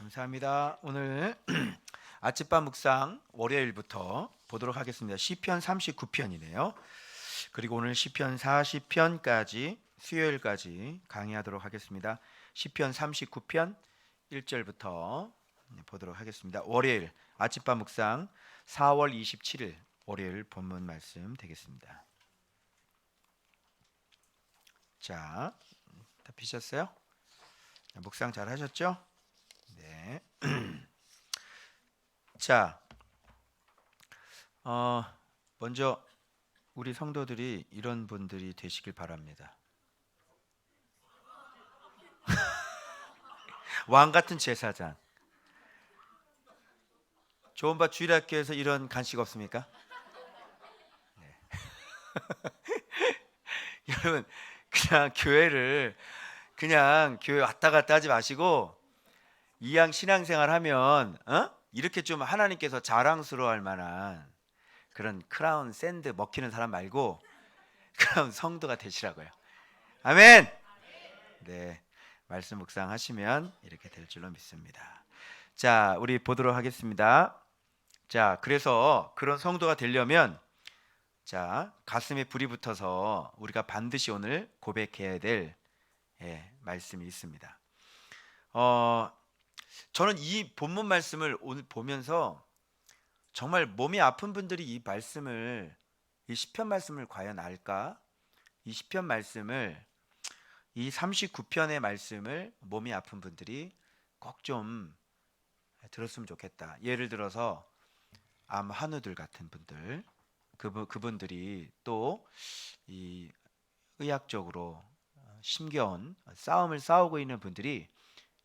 감사합니다. 오늘 아침밥 묵상 월요일부터 보도록 하겠습니다. 시편 39편이네요. 그리고 오늘 시편 40편까지 수요일까지 강의하도록 하겠습니다. 시편 39편 1절부터 보도록 하겠습니다. 월요일 아침밥 묵상 4월 27일 월요일 본문 말씀 되겠습니다. 자, 다 피셨어요? 묵상 잘 하셨죠? 네. 자, 먼저 우리 성도들이 이런 분들이 되시길 바랍니다. 왕 같은 제사장. 좋은바 주일학교에서 이런 간식 없습니까? 네. 여러분, 그냥 교회 왔다 갔다 하지 마시고 이왕 신앙생활 하면 이렇게 좀 하나님께서 자랑스러워할 만한 그런 크라운 샌드 먹히는 사람 말고 크라운 성도가 되시라고요. 아멘. 네, 말씀 묵상하시면 이렇게 될 줄로 믿습니다. 자, 우리 보도록 하겠습니다. 자, 그래서 그런 성도가 되려면 자, 가슴에 불이 붙어서 우리가 반드시 오늘 고백해야 될 말씀이 있습니다. 저는 이 본문 말씀을 오늘 보면서 정말 몸이 아픈 분들이 이 시편 말씀을 과연 알까? 이 시편 말씀을, 이 39편의 말씀을 몸이 아픈 분들이 꼭 좀 들었으면 좋겠다. 예를 들어서 암 환우들 같은 분들, 그분들이 또 이 의학적으로 힘겨운 싸움을 싸우고 있는 분들이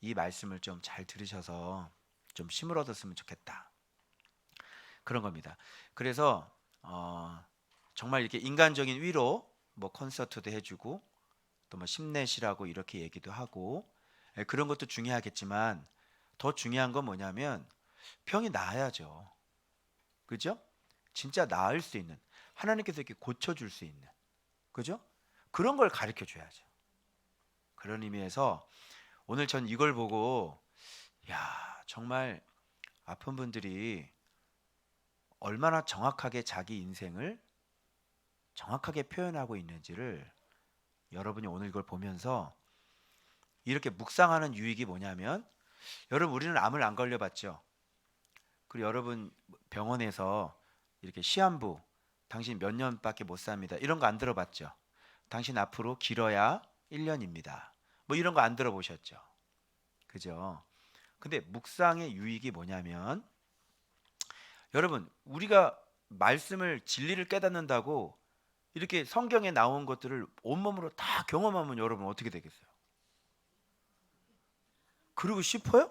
이 말씀을 좀 잘 들으셔서 좀 힘을 얻었으면 좋겠다. 그런 겁니다. 그래서 정말 이렇게 인간적인 위로 뭐 콘서트도 해주고 또 뭐 힘내시라고 이렇게 얘기도 하고 그런 것도 중요하겠지만 더 중요한 건 뭐냐면 병이 나아야죠. 그죠? 진짜 나을 수 있는, 하나님께서 이렇게 고쳐줄 수 있는, 그죠? 그런 걸 가르쳐 줘야죠. 그런 의미에서 오늘 전 이걸 보고 정말 아픈 분들이 얼마나 정확하게 자기 인생을 정확하게 표현하고 있는지를 여러분이 오늘 이걸 보면서 이렇게 묵상하는 유익이 뭐냐면, 여러분 우리는 암을 안 걸려봤죠? 그리고 여러분 병원에서 이렇게 시한부 당신 몇 년밖에 못 삽니다 이런 거 안 들어봤죠? 당신 앞으로 길어야 1년입니다 뭐 이런 거 안 들어보셨죠? 그죠? 근데 묵상의 유익이 뭐냐면, 여러분 우리가 말씀을 진리를 깨닫는다고 이렇게 성경에 나온 것들을 온몸으로 다 경험하면 여러분 어떻게 되겠어요? 그러고 싶어요?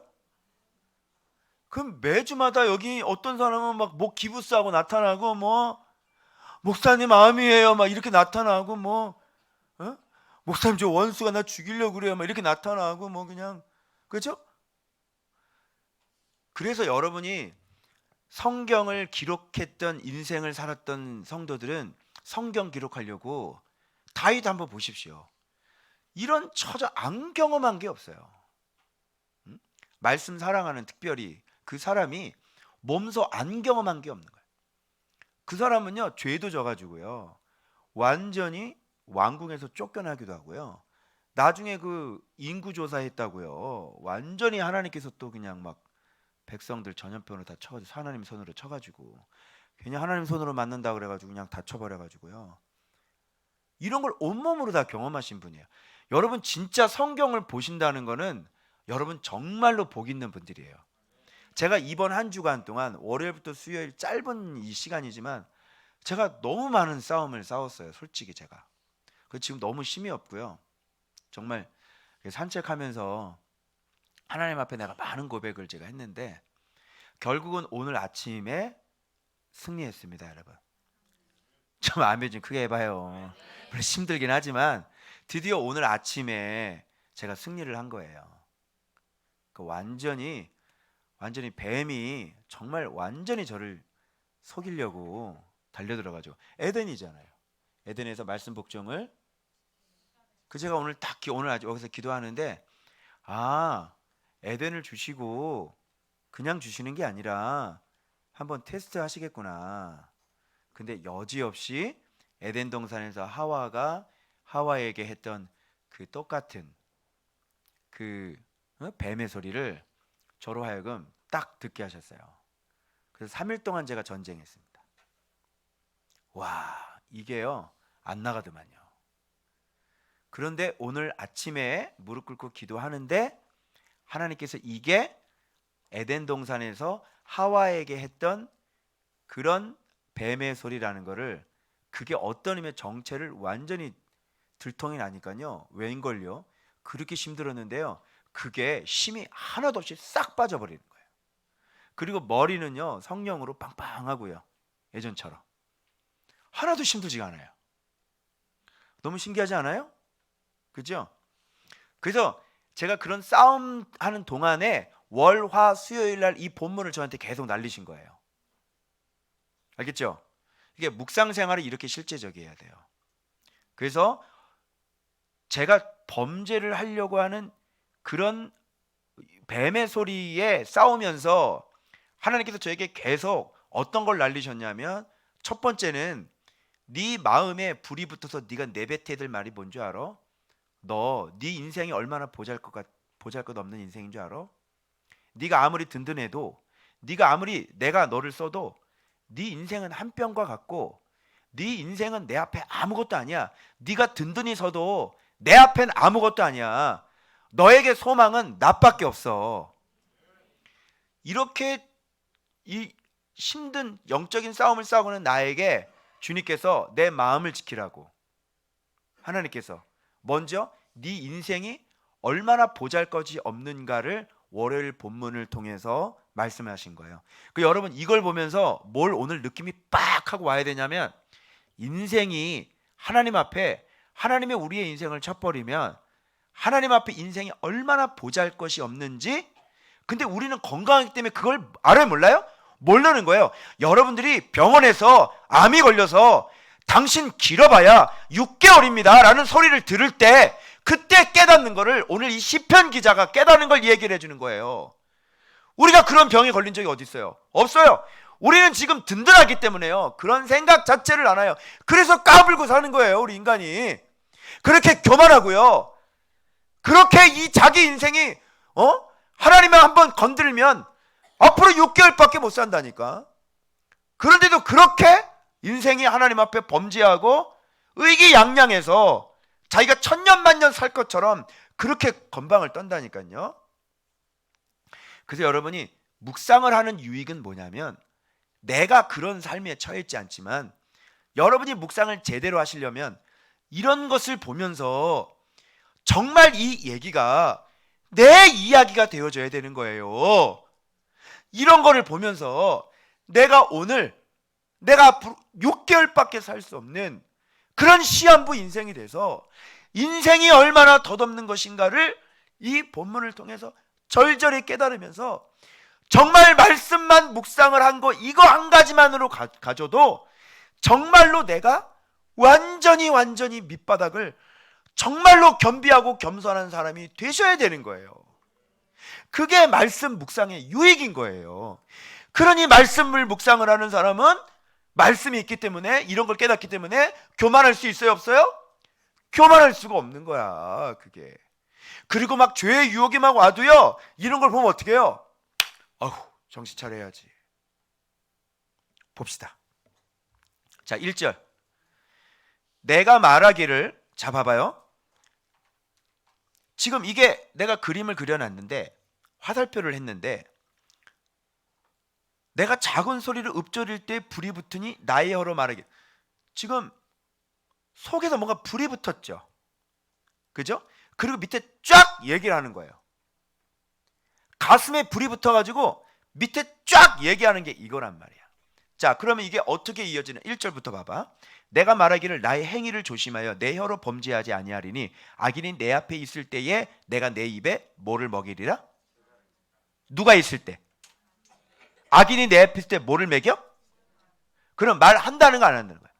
그럼 매주마다 여기 어떤 사람은 막 목 기부스하고 나타나고 뭐 목사님 마음이에요 막 이렇게 나타나고 뭐 목사님 저 원수가 나 죽이려고 그래요 막 이렇게 나타나고 뭐 그냥, 그죠? 그래서 여러분이 성경을 기록했던 인생을 살았던 성도들은 성경 기록하려고 다윗 한번 보십시오. 이런 처자 안 경험한 게 없어요. 말씀 사랑하는, 특별히 그 사람이 몸소 안 경험한 게 없는 거예요. 그 사람은요 죄도 져가지고요 완전히 왕궁에서 쫓겨나기도 하고요, 나중에 그 인구조사했다고요 완전히 하나님께서 또 그냥 막 백성들 전염병으로 다 쳐가지고 하나님 손으로 쳐가지고 괜히 하나님 손으로 맞는다 그래가지고 그냥 다 쳐버려가지고요, 이런 걸 온몸으로 다 경험하신 분이에요. 여러분 진짜 성경을 보신다는 거는 여러분 정말로 복 있는 분들이에요. 제가 이번 한 주간 동안 월요일부터 수요일 짧은 이 시간이지만 제가 너무 많은 싸움을 싸웠어요. 솔직히 제가 지금 너무 힘이 없고요, 정말 산책하면서 하나님 앞에 내가 많은 고백을 제가 했는데 결국은 오늘 아침에 승리했습니다. 여러분 좀 아멘 좀 크게 해봐요. 물론 힘들긴 하지만 드디어 오늘 아침에 제가 승리를 한 거예요. 완전히 뱀이 정말 완전히 저를 속이려고 달려들어가지고, 에덴이잖아요. 에덴에서 말씀 복종을 제가 오늘 딱 오늘 아주 여기서 기도하는데 에덴을 주시고 그냥 주시는 게 아니라 한번 테스트 하시겠구나. 근데 여지없이 에덴 동산에서 하와가 하와에게 했던 그 똑같은 그 뱀의 소리를 저로 하여금 딱 듣게 하셨어요. 그래서 3일 동안 제가 전쟁했습니다. 와, 이게요 안 나가더만요. 그런데 오늘 아침에 무릎 꿇고 기도하는데 하나님께서 이게 에덴 동산에서 하와에게 했던 그런 뱀의 소리라는 거를, 그게 어떤 의미의 정체를 완전히 들통이 나니까요. 웬걸요? 그렇게 힘들었는데요. 그게 힘이 하나도 없이 싹 빠져버리는 거예요. 그리고 머리는요 성령으로 빵빵하고요. 예전처럼 하나도 힘들지가 않아요. 너무 신기하지 않아요? 그죠? 그래서 제가 그런 싸움하는 동안에 월, 화, 수요일 날 이 본문을 저한테 계속 날리신 거예요. 알겠죠? 이게 묵상 생활이 이렇게 실제적이어야 돼요. 그래서 제가 범죄를 하려고 하는 그런 뱀의 소리에 싸우면서 하나님께서 저에게 계속 어떤 걸 날리셨냐면, 첫 번째는 네 마음에 불이 붙어서 네가 내뱉어야 될 말이 뭔 줄 알아? 네 인생이 얼마나 보잘것 없는 인생인 줄 알아? 네가 아무리 든든해도, 네가 아무리 내가 너를 써도 네 인생은 한 뼘과 같고, 네 인생은 내 앞에 아무것도 아니야. 네가 든든히 서도 내 앞엔 아무것도 아니야. 너에게 소망은 나밖에 없어. 이렇게 이 힘든 영적인 싸움을 싸우는 나에게 주님께서 내 마음을 지키라고, 하나님께서 먼저 네 인생이 얼마나 보잘것이 없는가를 월요일 본문을 통해서 말씀하신 거예요. 여러분 이걸 보면서 뭘 오늘 느낌이 빡 하고 와야 되냐면, 인생이 하나님 앞에, 하나님의 우리의 인생을 쳐버리면 하나님 앞에 인생이 얼마나 보잘것이 없는지, 근데 우리는 건강하기 때문에 그걸 알아요 몰라요? 모르는 거예요. 여러분들이 병원에서 암이 걸려서 당신 길어봐야 6개월입니다 라는 소리를 들을 때, 그때 깨닫는 거를 오늘 이 시편 기자가 깨닫는 걸 얘기를 해주는 거예요. 우리가 그런 병에 걸린 적이 어디 있어요? 없어요. 우리는 지금 든든하기 때문에요. 그런 생각 자체를 안 해요. 그래서 까불고 사는 거예요, 우리 인간이. 그렇게 교만하고요. 그렇게 이 자기 인생이 하나님을 한번 건들면 앞으로 6개월밖에 못 산다니까. 그런데도 그렇게 인생이 하나님 앞에 범죄하고 의기양양해서 자기가 천년만년 살 것처럼 그렇게 건방을 떤다니까요. 그래서 여러분이 묵상을 하는 유익은 뭐냐면, 내가 그런 삶에 처해있지 않지만 여러분이 묵상을 제대로 하시려면 이런 것을 보면서 정말 이 얘기가 내 이야기가 되어줘야 되는 거예요. 이런 거를 보면서 내가 앞으로 6개월밖에 살 수 없는 그런 시한부 인생이 돼서 인생이 얼마나 덧없는 것인가를 이 본문을 통해서 절절히 깨달으면서, 정말 말씀만 묵상을 한 거 이거 한 가지만으로 가져도 정말로 내가 완전히 밑바닥을 정말로 겸비하고 겸손한 사람이 되셔야 되는 거예요. 그게 말씀 묵상의 유익인 거예요. 그러니 말씀을 묵상을 하는 사람은 말씀이 있기 때문에, 이런 걸 깨닫기 때문에 교만할 수 있어요, 없어요? 교만할 수가 없는 거야, 그게. 그리고 막 죄의 유혹이 막 와도요, 이런 걸 보면 어떻게 해요? 아휴, 정신 차려야지. 봅시다. 자, 1절. 내가 말하기를, 자 봐봐요. 지금 이게 내가 그림을 그려놨는데, 화살표를 했는데, 내가 작은 소리를 읊조릴 때 불이 붙으니 나의 혀로 말하기. 지금 속에서 뭔가 불이 붙었죠. 그죠? 그리고 밑에 쫙 얘기를 하는 거예요. 가슴에 불이 붙어가지고 밑에 쫙 얘기하는 게 이거란 말이야. 자, 그러면 이게 어떻게 이어지는? 1절부터 봐봐. 내가 말하기를 나의 행위를 조심하여 내 혀로 범죄하지 아니하리니 악인이 내 앞에 있을 때에 내가 내 입에 뭐를 먹이리라? 누가 있을 때? 악인이 내 앞에 있을 때 뭐를 먹여? 그럼 말한다는 거 안 한다는 거야?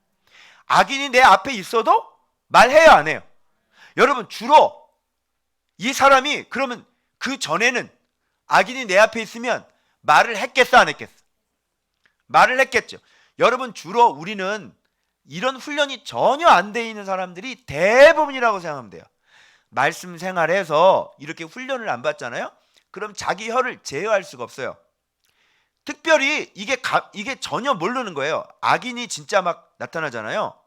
악인이 내 앞에 있어도 말해요, 안 해요? 여러분, 주로 이 사람이 그러면 그 전에는 악인이 내 앞에 있으면 말을 했겠어, 안 했겠어? 말을 했겠죠. 여러분, 주로 우리는 이런 훈련이 전혀 안 돼 있는 사람들이 대부분이라고 생각하면 돼요. 말씀 생활에서 이렇게 훈련을 안 받잖아요. 그럼 자기 혀를 제어할 수가 없어요. 특별히 이게 전혀 모르는 거예요. 악인이 진짜 막 나타나잖아요.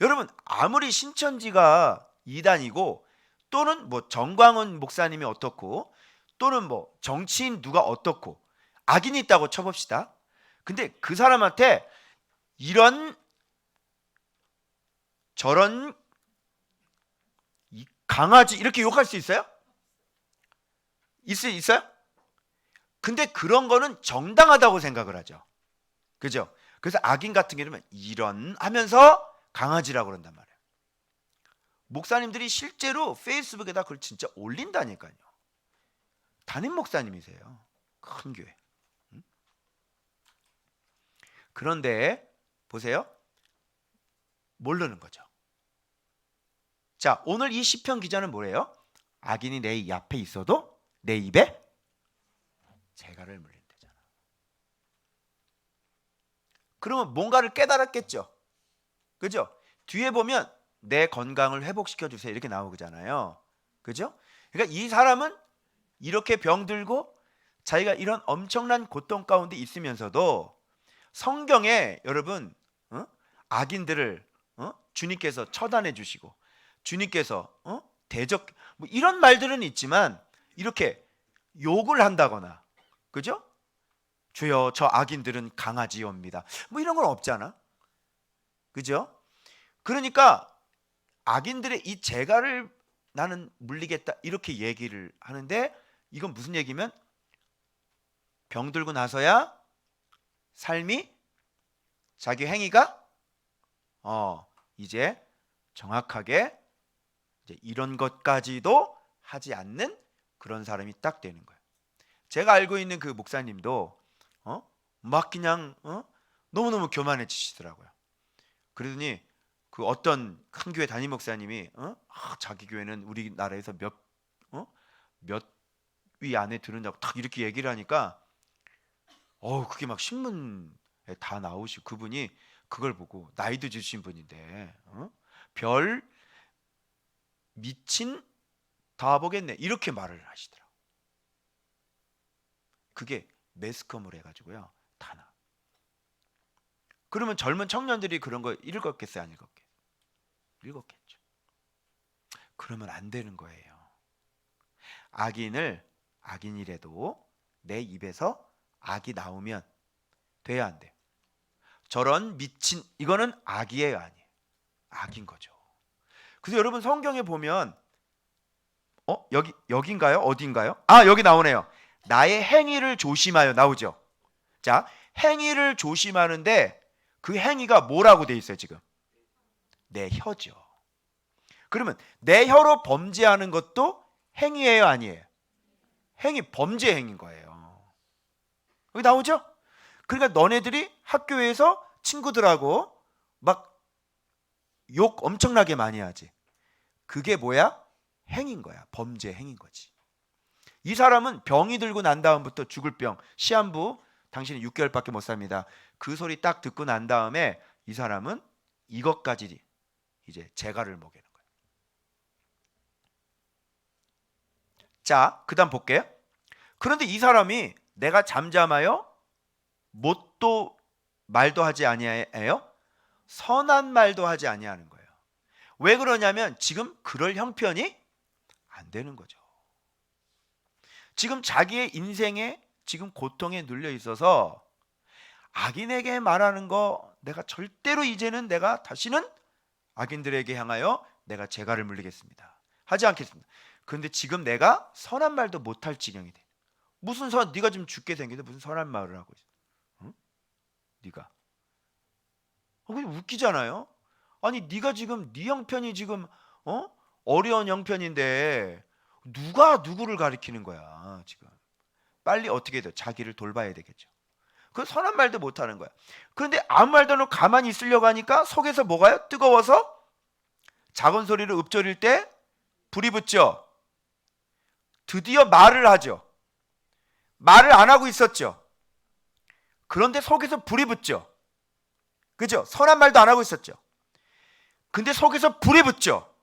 여러분, 아무리 신천지가 이단이고 또는 뭐 정광훈 목사님이 어떻고 또는 뭐 정치인 누가 어떻고 악인이 있다고 쳐봅시다. 근데 그 사람한테 이런 저런 이 강아지 이렇게 욕할 수 있어요? 있어요? 근데 그런 거는 정당하다고 생각을 하죠. 그죠? 그래서 악인 같은 경우는 이런 하면서 강아지라고 그런단 말이에요. 목사님들이 실제로 페이스북에다 그걸 진짜 올린다니까요. 담임 목사님이세요. 큰 교회. 그런데 보세요. 모르는 거죠. 자, 오늘 이 시편 기자는 뭐래요? 악인이 내 앞에 있어도 내 입에 재갈을 물린대잖아. 그러면 뭔가를 깨달았겠죠. 그죠? 뒤에 보면 내 건강을 회복시켜 주세요 이렇게 나오잖아요. 그죠? 그러니까 이 사람은 이렇게 병들고 자기가 이런 엄청난 고통 가운데 있으면서도 성경에 여러분 악인들을 주님께서 처단해 주시고 주님께서 대적 뭐 이런 말들은 있지만 이렇게 욕을 한다거나 그죠? 주여 저 악인들은 강아지옵니다. 뭐 이런 건 없잖아. 그죠? 그러니까 악인들의 이 재갈을 나는 물리겠다 이렇게 얘기를 하는데 이건 무슨 얘기면 병들고 나서야 삶이 자기 행위가 이제 정확하게 이제 이런 것까지도 하지 않는 그런 사람이 딱 되는 거예요. 제가 알고 있는 그 목사님도 막 그냥 너무너무 교만해지시더라고요. 그러더니 그 어떤 큰 교회 담임 목사님이 자기 교회는 우리나라에서 몇 위 안에 들은다고 딱 이렇게 얘기를 하니까 그게 막 신문에 다 나오시고 그분이 그걸 보고 나이도 주신 분인데 별 미친 다 보겠네 이렇게 말을 하시더라고요. 그게 매스컴을 해가지고요 다 나. 그러면 젊은 청년들이 그런 거 읽었겠어요, 안 읽었겠어요? 읽었겠죠. 그러면 안 되는 거예요. 악인이라도 내 입에서 악이 나오면 돼야 안 돼요. 저런 미친 이거는 악이에요, 아니에요? 악인 거죠. 그래서 여러분 성경에 보면 여긴가요? 어딘가요? 여기 나오네요. 나의 행위를 조심하여 나오죠. 자, 행위를 조심하는데 그 행위가 뭐라고 돼 있어요, 지금? 내 혀죠. 그러면 내 혀로 범죄하는 것도 행위예요, 아니에요? 범죄 행위인 거예요. 여기 나오죠? 그러니까 너네들이 학교에서 친구들하고 막 욕 엄청나게 많이 하지. 그게 뭐야? 행인 거야. 범죄 행인 거지. 이 사람은 병이 들고 난 다음부터 죽을 병, 시한부 당신은 6개월밖에 못 삽니다. 그 소리 딱 듣고 난 다음에 이 사람은 이것까지 이제 재갈을 먹이는 거예요. 자, 그다음 볼게요. 그런데 이 사람이 내가 잠잠하여 못도 말도 하지 아니하여 선한 말도 하지 아니하는 거예요. 왜 그러냐면 지금 그럴 형편이 안 되는 거죠. 지금 자기의 인생에 지금 고통에 눌려 있어서 악인에게 말하는 거 내가 절대로 이제는 내가 다시는 악인들에게 향하여 내가 재갈을 물리겠습니다. 하지 않겠습니다. 그런데 지금 내가 선한 말도 못할 지경이 돼. 무슨 네가 지금 죽게 생기는데 무슨 선한 말을 하고 있어? 응? 네가 그냥 웃기잖아요. 아니 네가 지금 네 형편이 지금 어려운 형편인데 누가 누구를 가리키는 거야 지금. 빨리 어떻게 돼? 자기를 돌봐야 되겠죠. 그 선한 말도 못하는 거야. 그런데 아무 말도 안 하고 가만히 있으려고 하니까 속에서 뭐가요? 뜨거워서 작은 소리로 읊조릴 때 불이 붙죠. 드디어 말을 하죠. 말을 안 하고 있었죠. 그런데 속에서 불이 붙죠. 그죠? 선한 말도 안 하고 있었죠. 근데 속에서 불이 붙죠.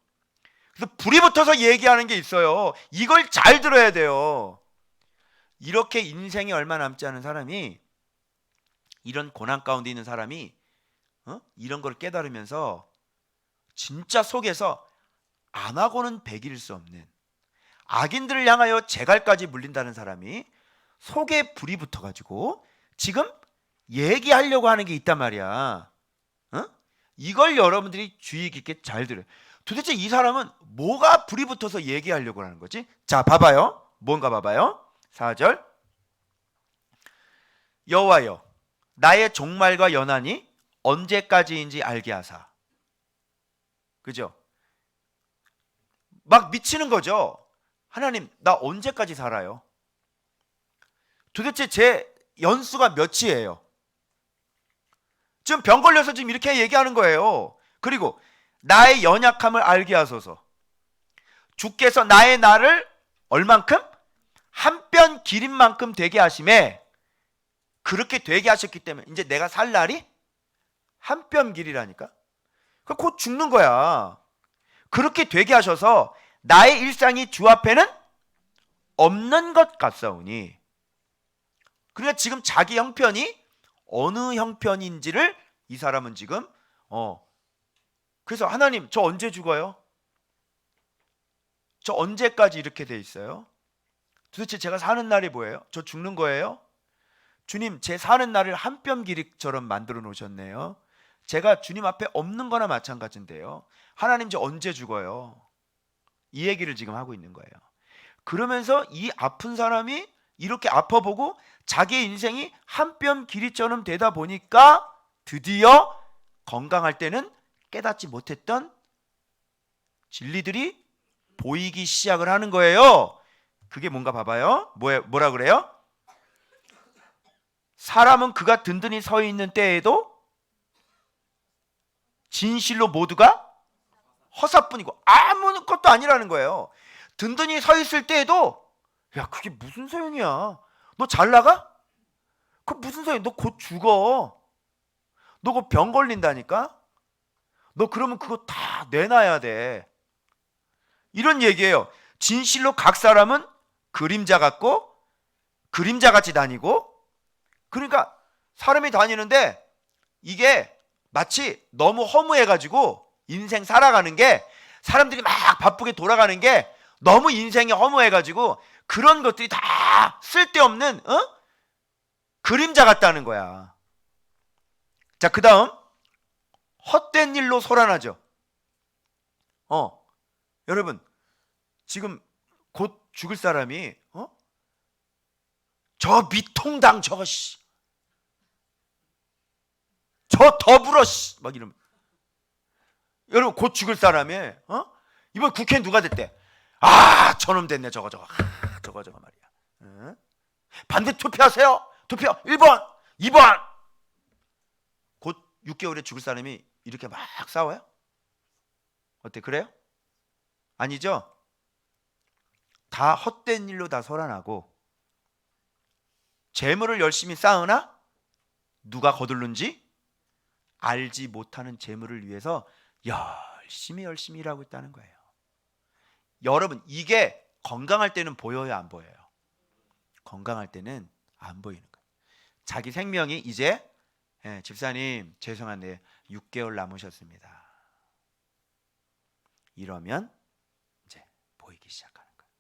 그래서 불이 붙어서 얘기하는 게 있어요. 이걸 잘 들어야 돼요. 이렇게 인생이 얼마 남지 않은 사람이, 이런 고난 가운데 있는 사람이 이런 걸 깨달으면서 진짜 속에서 안 하고는 배길 수 없는, 악인들을 향하여 재갈까지 물린다는 사람이 속에 불이 붙어가지고 지금 얘기하려고 하는 게 있단 말이야. 이걸 여러분들이 주의 깊게 잘 들어요. 도대체 이 사람은 뭐가 불이 붙어서 얘기하려고 하는 거지? 자, 봐봐요. 뭔가 봐봐요. 4절. 여호와여, 나의 종말과 연한이 언제까지인지 알게 하사. 그죠? 막 미치는 거죠. 하나님, 나 언제까지 살아요? 도대체 제 연수가 몇이에요? 지금 병 걸려서 지금 이렇게 얘기하는 거예요. 그리고 나의 연약함을 알게 하소서. 주께서 나의 날을 얼만큼? 한 뼘 길인 만큼 되게 하심에, 그렇게 되게 하셨기 때문에 이제 내가 살 날이 한 뼘 길이라니까. 곧 죽는 거야. 그렇게 되게 하셔서 나의 일상이 주 앞에는 없는 것 같사오니. 그러니까 지금 자기 형편이 어느 형편인지를 이 사람은 지금 그래서 하나님, 저 언제 죽어요? 저 언제까지 이렇게 돼 있어요? 도대체 제가 사는 날이 뭐예요? 저 죽는 거예요? 주님, 제 사는 날을 한 뼘 길이처럼 만들어 놓으셨네요. 제가 주님 앞에 없는 거나 마찬가지인데요. 하나님, 저 언제 죽어요? 이 얘기를 지금 하고 있는 거예요. 그러면서 이 아픈 사람이 이렇게 아파보고 자기의 인생이 한 뼘 길이처럼 되다 보니까 드디어 건강할 때는 깨닫지 못했던 진리들이 보이기 시작을 하는 거예요. 그게 뭔가 봐봐요. 뭐라 그래요? 사람은 그가 든든히 서 있는 때에도 진실로 모두가 허사뿐이고 아무것도 아니라는 거예요. 든든히 서 있을 때에도, 야, 그게 무슨 소용이야? 너 잘 나가? 그 무슨 소용이야? 너 곧 죽어. 너 곧 병 걸린다니까? 너 그러면 그거 다 내놔야 돼. 이런 얘기예요. 진실로 각 사람은 그림자 같고 그림자 같이 다니고, 그러니까 사람이 다니는데 이게 마치 너무 허무해가지고 인생 살아가는 게, 사람들이 막 바쁘게 돌아가는 게 너무 인생이 허무해가지고 그런 것들이 다 쓸데없는 그림자 같다는 거야. 자, 그 다음 헛된 일로 소란하죠. 여러분, 지금 곧 죽을 사람이 저 미통당 저거 저 더불어 막 이러면, 여러분 곧 죽을 사람이 이번 국회 누가 됐대? 아, 저놈 됐네. 저거 말이야. 반대 투표하세요. 투표 1번 2번. 곧 6개월에 죽을 사람이 이렇게 막 싸워요? 어때, 그래요? 아니죠? 다 헛된 일로 다 소란하고, 재물을 열심히 쌓으나 누가 거둘는지 알지 못하는 재물을 위해서 열심히 일하고 있다는 거예요. 여러분, 이게 건강할 때는 보여요, 안 보여요? 건강할 때는 안 보이는 거예요. 자기 생명이 이제, 집사님 죄송한데 6개월 남으셨습니다. 이러면 이제 보이기 시작하는 거예요.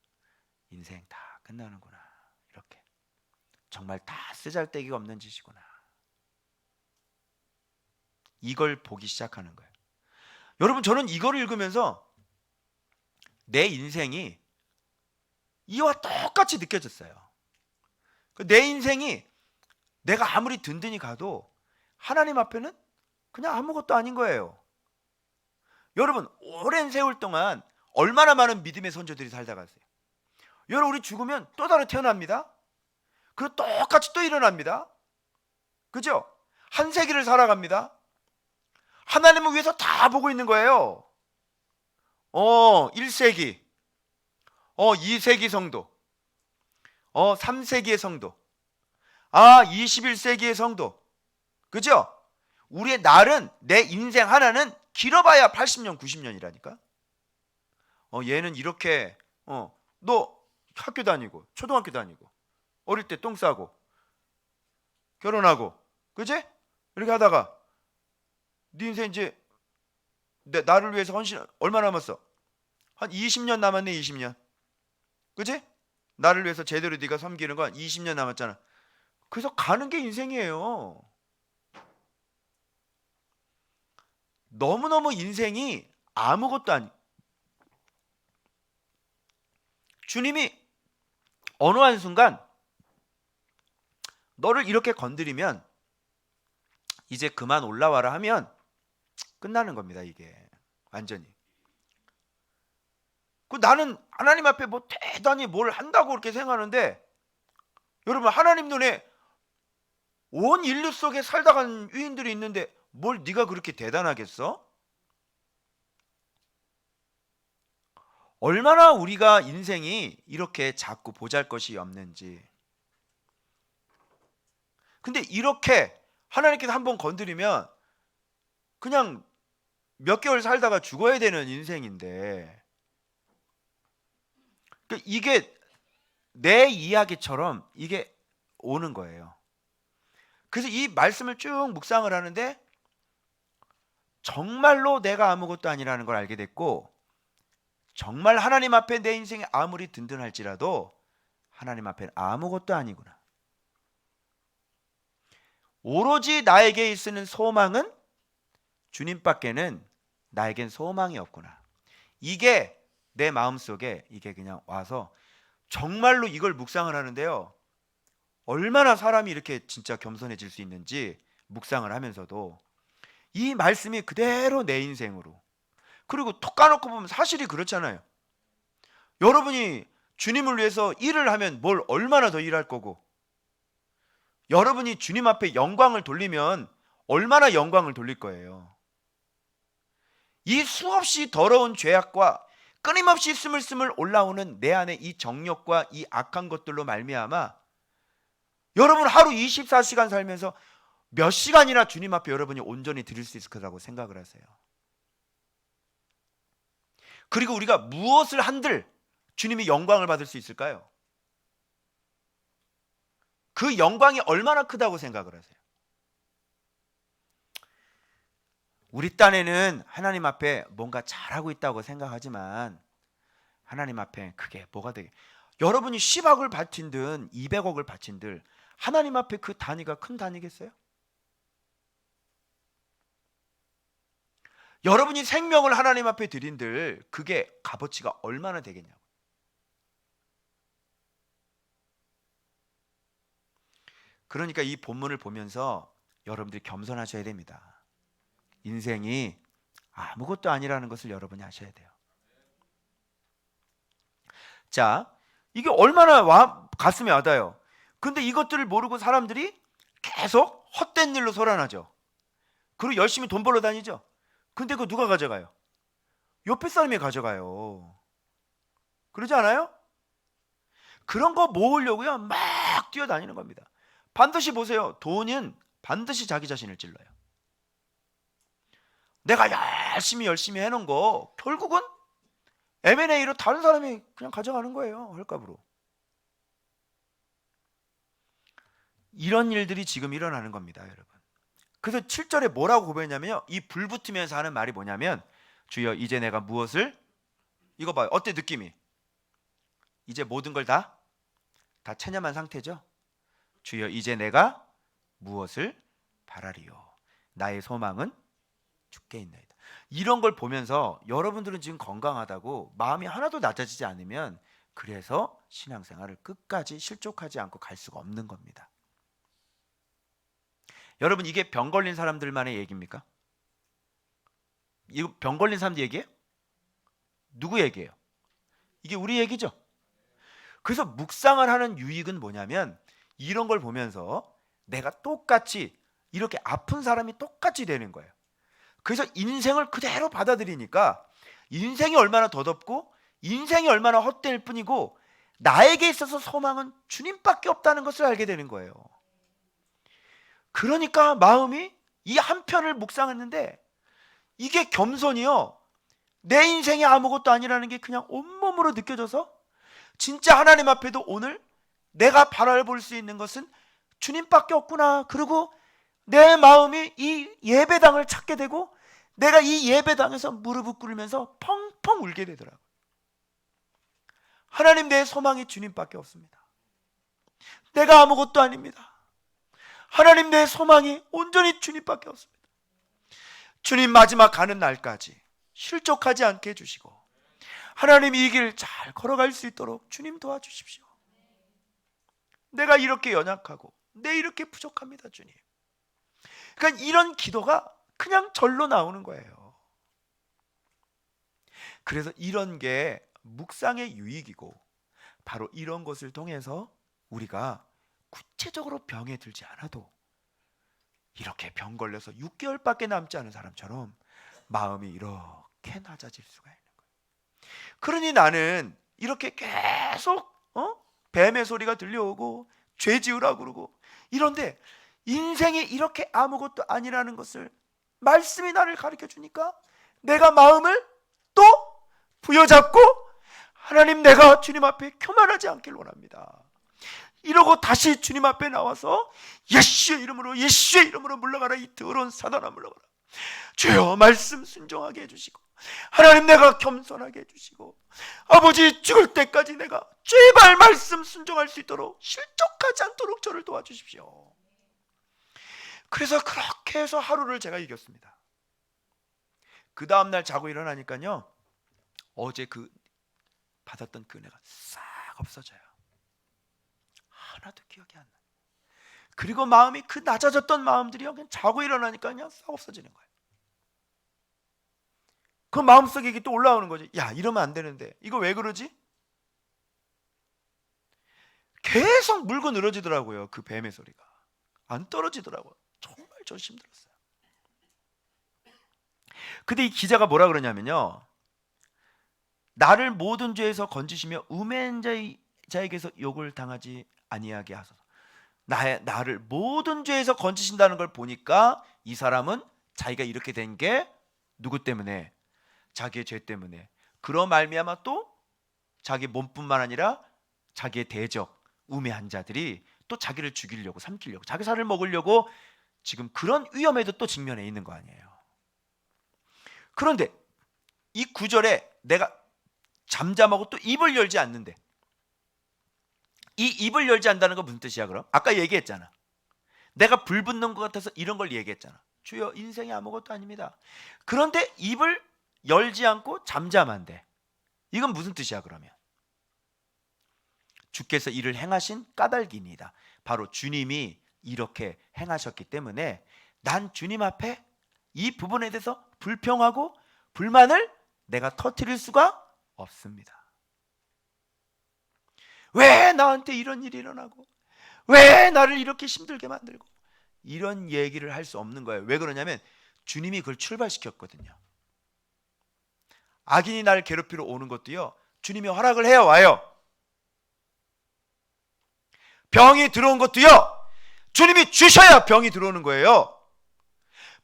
인생 다 끝나는구나. 이렇게 정말 다 쓰잘데기가 없는 짓이구나. 이걸 보기 시작하는 거예요. 여러분, 저는 이걸 읽으면서 내 인생이 이와 똑같이 느껴졌어요. 내 인생이 내가 아무리 든든히 가도 하나님 앞에는 그냥 아무것도 아닌 거예요. 여러분, 오랜 세월 동안 얼마나 많은 믿음의 선조들이 살다 갔어요. 여러분, 우리 죽으면 또 다른 태어납니다. 그리고 똑같이 또 일어납니다. 그죠? 한 세기를 살아갑니다. 하나님을 위해서 다 보고 있는 거예요. 1세기, 2세기 성도, 3세기의 성도, 21세기의 성도, 그죠? 우리의 날은, 내 인생 하나는 길어봐야 80년 90년이라니까. 얘는 이렇게 너 학교 다니고 초등학교 다니고 어릴 때 똥 싸고 결혼하고, 그지? 이렇게 하다가 네 인생 이제 나를 위해서 헌신 얼마 남았어? 한 20년 남았네. 20년, 그지? 나를 위해서 제대로 네가 섬기는 건 20년 남았잖아. 그래서 가는 게 인생이에요. 너무너무 인생이 아무것도 아니. 주님이 어느 한순간 너를 이렇게 건드리면 이제 그만 올라와라 하면 끝나는 겁니다. 이게 완전히. 나는 하나님 앞에 뭐 대단히 뭘 한다고 그렇게 생각하는데, 여러분, 하나님 눈에 온 인류 속에 살다 간 유인들이 있는데 뭘 네가 그렇게 대단하겠어? 얼마나 우리가 인생이 이렇게 자꾸 보잘것이 없는지. 근데 이렇게 하나님께서 한번 건드리면 그냥 몇 개월 살다가 죽어야 되는 인생인데, 이게 내 이야기처럼 이게 오는 거예요. 그래서 이 말씀을 쭉 묵상을 하는데 정말로 내가 아무것도 아니라는 걸 알게 됐고, 정말 하나님 앞에 내 인생이 아무리 든든할지라도 하나님 앞에는 아무것도 아니구나. 오로지 나에게 있는 소망은 주님밖에는 나에겐 소망이 없구나. 이게 내 마음속에 이게 그냥 와서 정말로 이걸 묵상을 하는데요, 얼마나 사람이 이렇게 진짜 겸손해질 수 있는지 묵상을 하면서도 이 말씀이 그대로 내 인생으로. 그리고 톡 까놓고 보면 사실이 그렇잖아요. 여러분이 주님을 위해서 일을 하면 뭘 얼마나 더 일할 거고, 여러분이 주님 앞에 영광을 돌리면 얼마나 영광을 돌릴 거예요. 이 수없이 더러운 죄악과 끊임없이 스물스물 올라오는 내 안에 이 정욕과 이 악한 것들로 말미암아 여러분 하루 24시간 살면서 몇 시간이나 주님 앞에 여러분이 온전히 드릴 수 있을 거라고 생각을 하세요. 그리고 우리가 무엇을 한들 주님이 영광을 받을 수 있을까요? 그 영광이 얼마나 크다고 생각을 하세요? 우리 딴에는 하나님 앞에 뭔가 잘하고 있다고 생각하지만 하나님 앞에 그게 뭐가 되게, 여러분이 10억을 바친든 200억을 바친들 하나님 앞에 그 단위가 큰 단위겠어요? 여러분이 생명을 하나님 앞에 드린들 그게 값어치가 얼마나 되겠냐고. 그러니까 이 본문을 보면서 여러분들이 겸손하셔야 됩니다. 인생이 아무것도 아니라는 것을 여러분이 아셔야 돼요. 자, 이게 얼마나 가슴에 와닿아요. 근데 이것들을 모르고 사람들이 계속 헛된 일로 소란하죠. 그리고 열심히 돈 벌러 다니죠. 근데 그거 누가 가져가요? 옆에 사람이 가져가요. 그러지 않아요? 그런 거 모으려고요 막 뛰어다니는 겁니다. 반드시 보세요. 돈은 반드시 자기 자신을 찔러요. 내가 열심히 해놓은 거 결국은 M&A로 다른 사람이 그냥 가져가는 거예요. 헐값으로. 이런 일들이 지금 일어나는 겁니다, 여러분. 그래서 7절에 뭐라고 고백했냐면요, 이 불 붙으면서 하는 말이 뭐냐면, 주여 이제 내가 무엇을, 이거 봐요. 어때 느낌이? 이제 모든 걸 다 체념한 상태죠. 주여 이제 내가 무엇을 바라리요. 나의 소망은 주께 있나이다. 이런 걸 보면서 여러분들은 지금 건강하다고 마음이 하나도 낮아지지 않으면 그래서 신앙생활을 끝까지 실족하지 않고 갈 수가 없는 겁니다. 여러분, 이게 병 걸린 사람들만의 얘기입니까? 이거 병 걸린 사람들 얘기예요? 누구 얘기예요? 이게 우리 얘기죠. 그래서 묵상을 하는 유익은 뭐냐면, 이런 걸 보면서 내가 똑같이 이렇게 아픈 사람이 똑같이 되는 거예요. 그래서 인생을 그대로 받아들이니까 인생이 얼마나 더덥고 인생이 얼마나 헛될 뿐이고 나에게 있어서 소망은 주님밖에 없다는 것을 알게 되는 거예요. 그러니까 마음이 이 한편을 묵상했는데 이게 겸손이요, 내 인생이 아무것도 아니라는 게 그냥 온몸으로 느껴져서 진짜 하나님 앞에도 오늘 내가 바라볼 수 있는 것은 주님밖에 없구나. 그리고 내 마음이 이 예배당을 찾게 되고 내가 이 예배당에서 무릎을 꿇으면서 펑펑 울게 되더라고요. 하나님, 내 소망이 주님밖에 없습니다. 내가 아무것도 아닙니다. 하나님, 내 소망이 온전히 주님밖에 없습니다. 주님, 마지막 가는 날까지 실족하지 않게 해주시고 하나님, 이 길 잘 걸어갈 수 있도록 주님 도와주십시오. 내가 이렇게 연약하고 내 이렇게 부족합니다, 주님. 그러니까 이런 기도가 그냥 절로 나오는 거예요. 그래서 이런 게 묵상의 유익이고, 바로 이런 것을 통해서 우리가 구체적으로 병에 들지 않아도 이렇게 병 걸려서 6개월밖에 남지 않은 사람처럼 마음이 이렇게 낮아질 수가 있는 거예요. 그러니 나는 이렇게 계속 뱀의 소리가 들려오고 죄 지으라고 그러고 이런데 인생이 이렇게 아무것도 아니라는 것을 말씀이 나를 가르쳐 주니까 내가 마음을 또 부여잡고 하나님, 내가 주님 앞에 교만하지 않길 원합니다. 이러고 다시 주님 앞에 나와서 예수의 이름으로 물러가라, 이 더러운 사단아 물러가라. 주여, 말씀 순종하게 해주시고 하나님, 내가 겸손하게 해주시고 아버지, 죽을 때까지 내가 제발 말씀 순종할 수 있도록 실족하지 않도록 저를 도와주십시오. 그래서 그렇게 해서 하루를 제가 이겼습니다. 그 다음날 자고 일어나니까요, 어제 그 받았던 그 은혜가 싹 없어져요. 하나도 기억이 안 나요. 그리고 마음이, 그 낮아졌던 마음들이요, 그냥 자고 일어나니까 그냥 싹 없어지는 거예요. 그 마음속에 이게 또 올라오는 거지. 야, 이러면 안 되는데 이거 왜 그러지? 계속 물고 늘어지더라고요. 그 뱀의 소리가 안 떨어지더라고요. 정말 저 힘들었어요. 근데 이 기자가 뭐라 그러냐면요, 나를 모든 죄에서 건지시며 우매한 자에게서 욕을 당하지 아니하게 하소서. 나를 모든 죄에서 건지신다는 걸 보니까 이 사람은 자기가 이렇게 된 게 누구 때문에? 자기의 죄 때문에. 그런 말미암아 또 자기 몸뿐만 아니라 자기의 대적, 우매한 자들이 또 자기를 죽이려고, 삼키려고, 자기 살을 먹으려고 지금 그런 위험에도 또 직면해 있는 거 아니에요. 그런데 이 구절에 내가 잠잠하고 또 입을 열지 않는데, 이 입을 열지 않는다는 건 무슨 뜻이야 그럼? 아까 얘기했잖아. 내가 불 붙는 것 같아서 이런 걸 얘기했잖아. 주여, 인생이 아무것도 아닙니다. 그런데 입을 열지 않고 잠잠한데, 이건 무슨 뜻이야 그러면? 주께서 이를 행하신 까닭이니이다. 바로 주님이 이렇게 행하셨기 때문에 난 주님 앞에 이 부분에 대해서 불평하고 불만을 내가 터뜨릴 수가 없습니다. 왜 나한테 이런 일이 일어나고 왜 나를 이렇게 힘들게 만들고, 이런 얘기를 할 수 없는 거예요. 왜 그러냐면 주님이 그걸 출발시켰거든요. 악인이 나를 괴롭히러 오는 것도요, 주님이 허락을 해야 와요. 병이 들어온 것도요, 주님이 주셔야 병이 들어오는 거예요.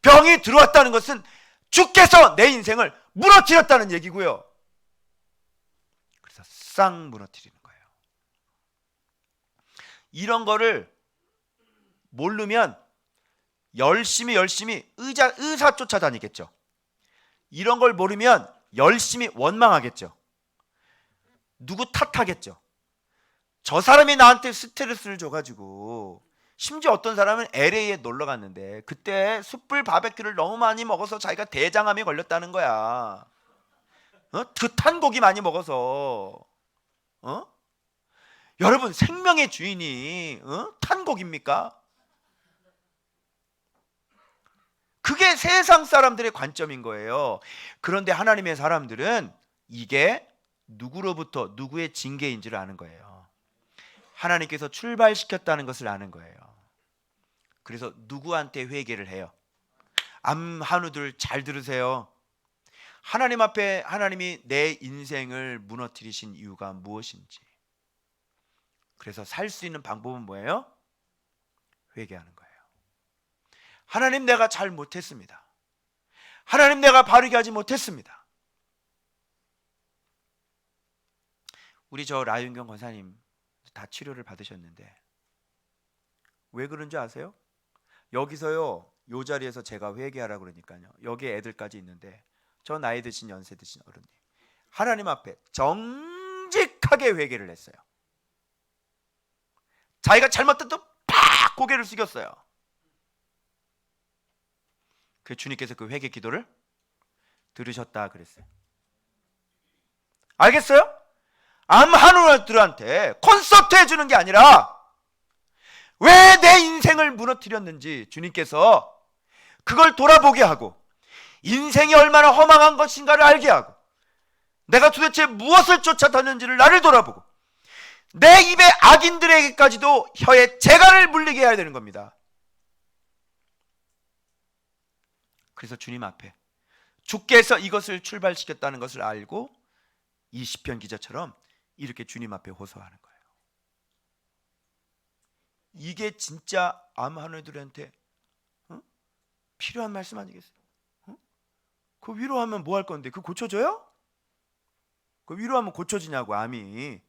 병이 들어왔다는 것은 주께서 내 인생을 무너뜨렸다는 얘기고요. 그래서 싹 무너뜨리는 거예요. 이런 거를 모르면 열심히 의사 쫓아다니겠죠. 이런 걸 모르면 열심히 원망하겠죠. 누구 탓하겠죠. 저 사람이 나한테 스트레스를 줘가지고, 심지어 어떤 사람은 LA에 놀러 갔는데 그때 숯불 바베큐를 너무 많이 먹어서 자기가 대장암이 걸렸다는 거야. 탄 고기 많이 먹어서. 여러분, 생명의 주인이 탄 고기입니까? 그게 세상 사람들의 관점인 거예요. 그런데 하나님의 사람들은 이게 누구로부터 누구의 징계인지를 아는 거예요. 하나님께서 출발시켰다는 것을 아는 거예요. 그래서 누구한테 회개를 해요? 암 한우들 잘 들으세요. 하나님 앞에 하나님이 내 인생을 무너뜨리신 이유가 무엇인지, 그래서 살 수 있는 방법은 뭐예요? 회개하는 거예요. 하나님, 내가 잘 못했습니다. 하나님, 내가 바르게 하지 못했습니다. 우리 저 라윤경 권사님 다 치료를 받으셨는데 왜 그런 줄 아세요? 여기서요, 요 자리에서 제가 회개하라고 그러니까요, 여기 애들까지 있는데 저 나이 드신 연세 드신 어른이 하나님 앞에 정직하게 회개를 했어요. 자기가 잘못했도 팍 고개를 숙였어요. 그 주님께서 그 회개 기도를 들으셨다 그랬어요. 알겠어요? 암한우들한테 콘서트 해주는 게 아니라 왜 내 인생을 무너뜨렸는지 주님께서 그걸 돌아보게 하고 인생이 얼마나 허망한 것인가를 알게 하고 내가 도대체 무엇을 쫓아다녔는지를 나를 돌아보고 내 입의 악인들에게까지도 혀의 재갈을 물리게 해야 되는 겁니다. 그래서 주님 앞에 주께서 이것을 출발시켰다는 것을 알고 이 시편 기자처럼 이렇게 주님 앞에 호소하는 거예요. 이게 진짜 암한우들한테 필요한 말씀 아니겠어요? 그 위로하면 뭐 할 건데? 그 고쳐져요? 그 위로하면 고쳐지냐고, 암이.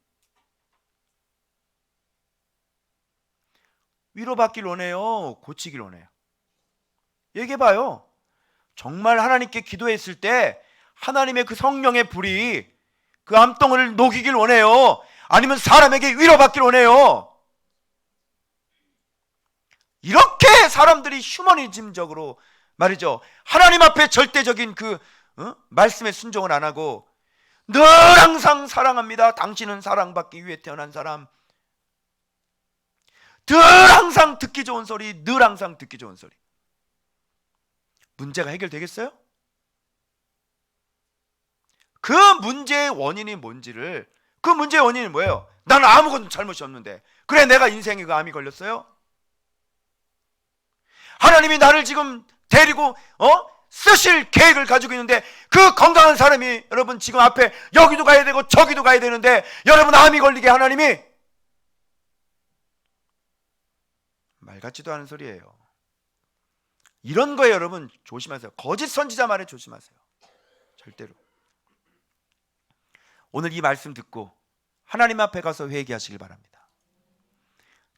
위로받길 원해요? 고치길 원해요? 얘기해봐요. 정말 하나님께 기도했을 때 하나님의 그 성령의 불이 그 암덩어리를 녹이길 원해요? 아니면 사람에게 위로받길 원해요? 이렇게 사람들이 휴머니즘적으로 말이죠, 하나님 앞에 절대적인 그 말씀에 순종을 안 하고 늘 항상 사랑합니다, 당신은 사랑받기 위해 태어난 사람, 늘 항상 듣기 좋은 소리, 늘 항상 듣기 좋은 소리. 문제가 해결되겠어요? 그 문제의 원인이 뭔지를, 그 문제의 원인이 뭐예요? 나는 아무것도 잘못이 없는데 그래 내가 인생에 그 암이 걸렸어요? 하나님이 나를 지금 데리고 쓰실 계획을 가지고 있는데 그 건강한 사람이 여러분 지금 앞에 여기도 가야 되고 저기도 가야 되는데 여러분 암이 걸리게 하나님이 말 같지도 않은 소리예요. 이런 거에 여러분 조심하세요. 거짓 선지자 말에 조심하세요. 절대로. 오늘 이 말씀 듣고 하나님 앞에 가서 회개하시길 바랍니다.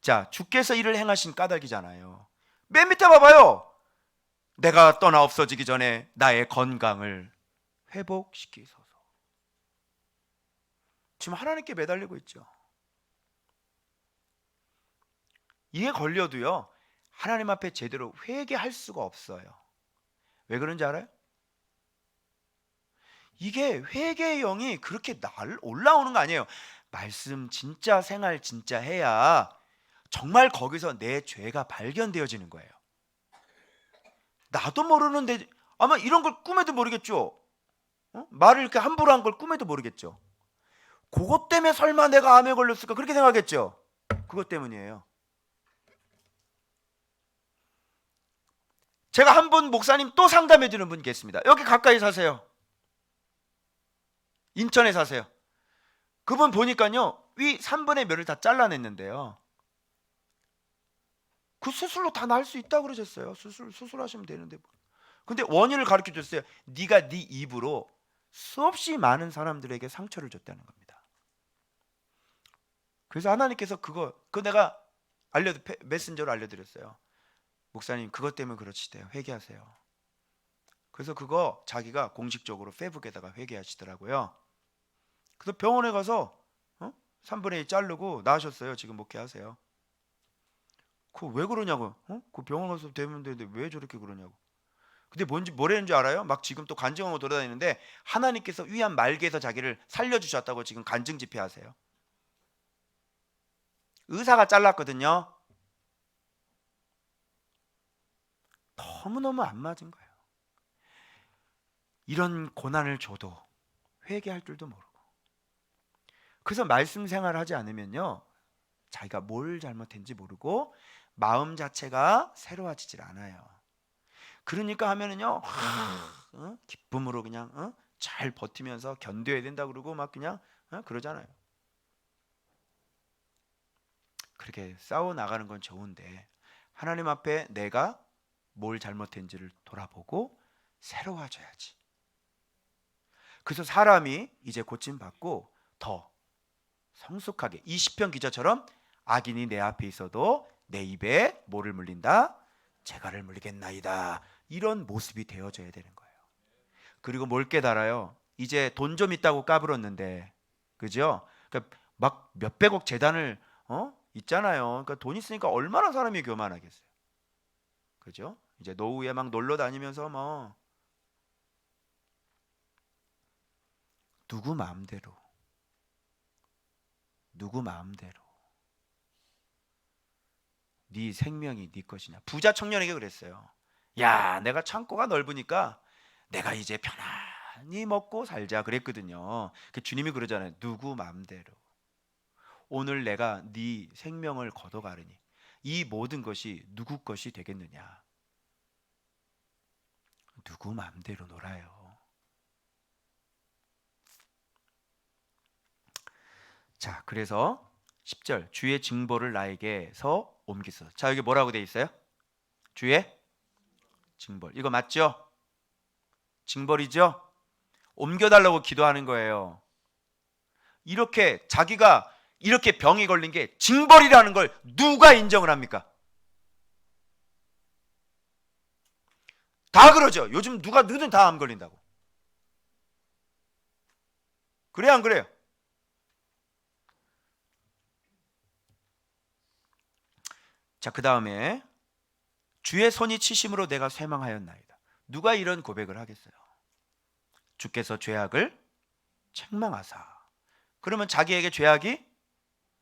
자, 주께서 이를 행하신 까닭이잖아요. 맨 밑에 봐봐요. 내가 떠나 없어지기 전에 나의 건강을 회복시키소서. 지금 하나님께 매달리고 있죠. 이게 걸려도요, 하나님 앞에 제대로 회개할 수가 없어요. 왜 그런지 알아요? 이게 회개의 영이 그렇게 올라오는 거 아니에요. 말씀 진짜 생활 진짜 해야 정말 거기서 내 죄가 발견되어지는 거예요. 나도 모르는데 아마 이런 걸 꿈에도 모르겠죠. 말을 이렇게 함부로 한 걸 꿈에도 모르겠죠. 그것 때문에 설마 내가 암에 걸렸을까 그렇게 생각했죠. 그것 때문이에요. 제가 한 분 목사님 또 상담해 주는 분 계십니다. 여기 가까이 사세요. 인천에 사세요. 그분 보니까요, 위 3분의 몇을 다 잘라냈는데요, 그 수술로 다 나을 수 있다고 그러셨어요. 수술하시면 되는데. 근데 원인을 가르쳐 줬어요. 네가 네 입으로 수없이 많은 사람들에게 상처를 줬다는 겁니다. 그래서 하나님께서 그거 내가 메신저로 알려드렸어요. 목사님 그것 때문에 그러시대요. 회개하세요. 그래서 그거 자기가 공식적으로 페북에다가 회개하시더라고요. 그래서 병원에 가서 3분의 2 자르고 나으셨어요. 지금 목회하세요. 그거 왜 그러냐고. 그 병원 가서 되면 되는데 왜 저렇게 그러냐고. 근데 뭐라는지 알아요? 막 지금 또 간증하고 돌아다니는데 하나님께서 위암 말기에서 자기를 살려주셨다고 지금 간증 집회하세요. 의사가 잘랐거든요. 너무너무 안 맞은 거예요. 이런 고난을 줘도 회개할 줄도 모르고. 그래서 말씀 생활을 하지 않으면요, 자기가 뭘 잘못했는지 모르고 마음 자체가 새로워지질 않아요. 그러니까 하면은요, 기쁨으로 그냥 잘 버티면서 견뎌야 된다 그러고 막 그냥 그러잖아요. 그렇게 싸워 나가는 건 좋은데 하나님 앞에 내가 뭘 잘못했는지를 돌아보고 새로워져야지. 그래서 사람이 이제 고침받고 더 성숙하게 이 시편 기자처럼 악인이 내 앞에 있어도 내 입에 뭐를 물린다? 재갈을 물리겠나이다. 이런 모습이 되어져야 되는 거예요. 그리고 뭘 깨달아요? 이제 돈 좀 있다고 까불었는데, 그죠? 그러니까 막 몇백억 재단을 있잖아요. 그러니까 돈 있으니까 얼마나 사람이 교만하겠어요. 그죠? 이제 노후에 막 놀러 다니면서 뭐 누구 마음대로 네 생명이 네 것이냐. 부자 청년에게 그랬어요. 야, 내가 창고가 넓으니까 내가 이제 편안히 먹고 살자 그랬거든요. 그 주님이 그러잖아요. 누구 마음대로. 오늘 내가 네 생명을 걷어가르니 이 모든 것이 누구 것이 되겠느냐. 누구 마음대로 놀아요. 자, 그래서 10절 주의 징벌을 나에게서 옮기소서. 자, 여기 뭐라고 돼 있어요? 주의 징벌. 이거 맞죠? 징벌이죠? 옮겨달라고 기도하는 거예요. 이렇게 자기가 이렇게 병이 걸린 게 징벌이라는 걸 누가 인정을 합니까? 다 그러죠. 요즘 누가 누든 다 암 걸린다고. 그래 안 그래요? 자, 그 다음에 주의 손이 치심으로 내가 쇠망하였나이다. 누가 이런 고백을 하겠어요? 주께서 죄악을 책망하사. 그러면 자기에게 죄악이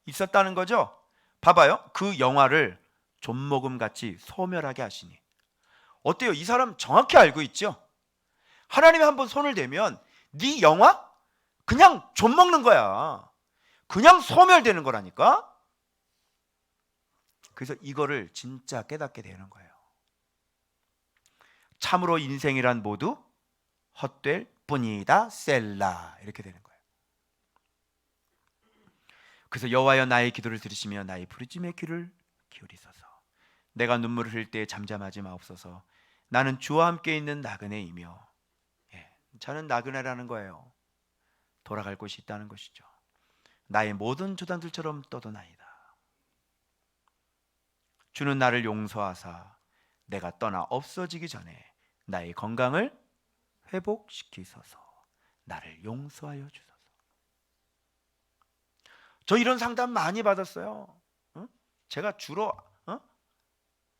있었다는 거죠. 봐봐요. 그 영화를 좀먹음같이 소멸하게 하시니. 어때요? 이 사람 정확히 알고 있죠? 하나님이 한번 손을 대면 네 영화 그냥 좀먹는 거야. 그냥 소멸되는 거라니까. 그래서 이거를 진짜 깨닫게 되는 거예요. 참으로 인생이란 모두 헛될 뿐이다 셀라. 이렇게 되는 거예요. 그래서 여호와여 나의 기도를 들으시며 나의 부르짖음의 귀를 기울이소서. 내가 눈물을 흘릴 때 잠잠하지 마옵소서. 나는 주와 함께 있는 나그네이며. 저는 나그네라는 거예요. 돌아갈 곳이 있다는 것이죠. 나의 모든 조상들처럼 떠도나이다. 주는 나를 용서하사 내가 떠나 없어지기 전에 나의 건강을 회복시키소서. 나를 용서하여 주소서. 저 이런 상담 많이 받았어요. 제가 주로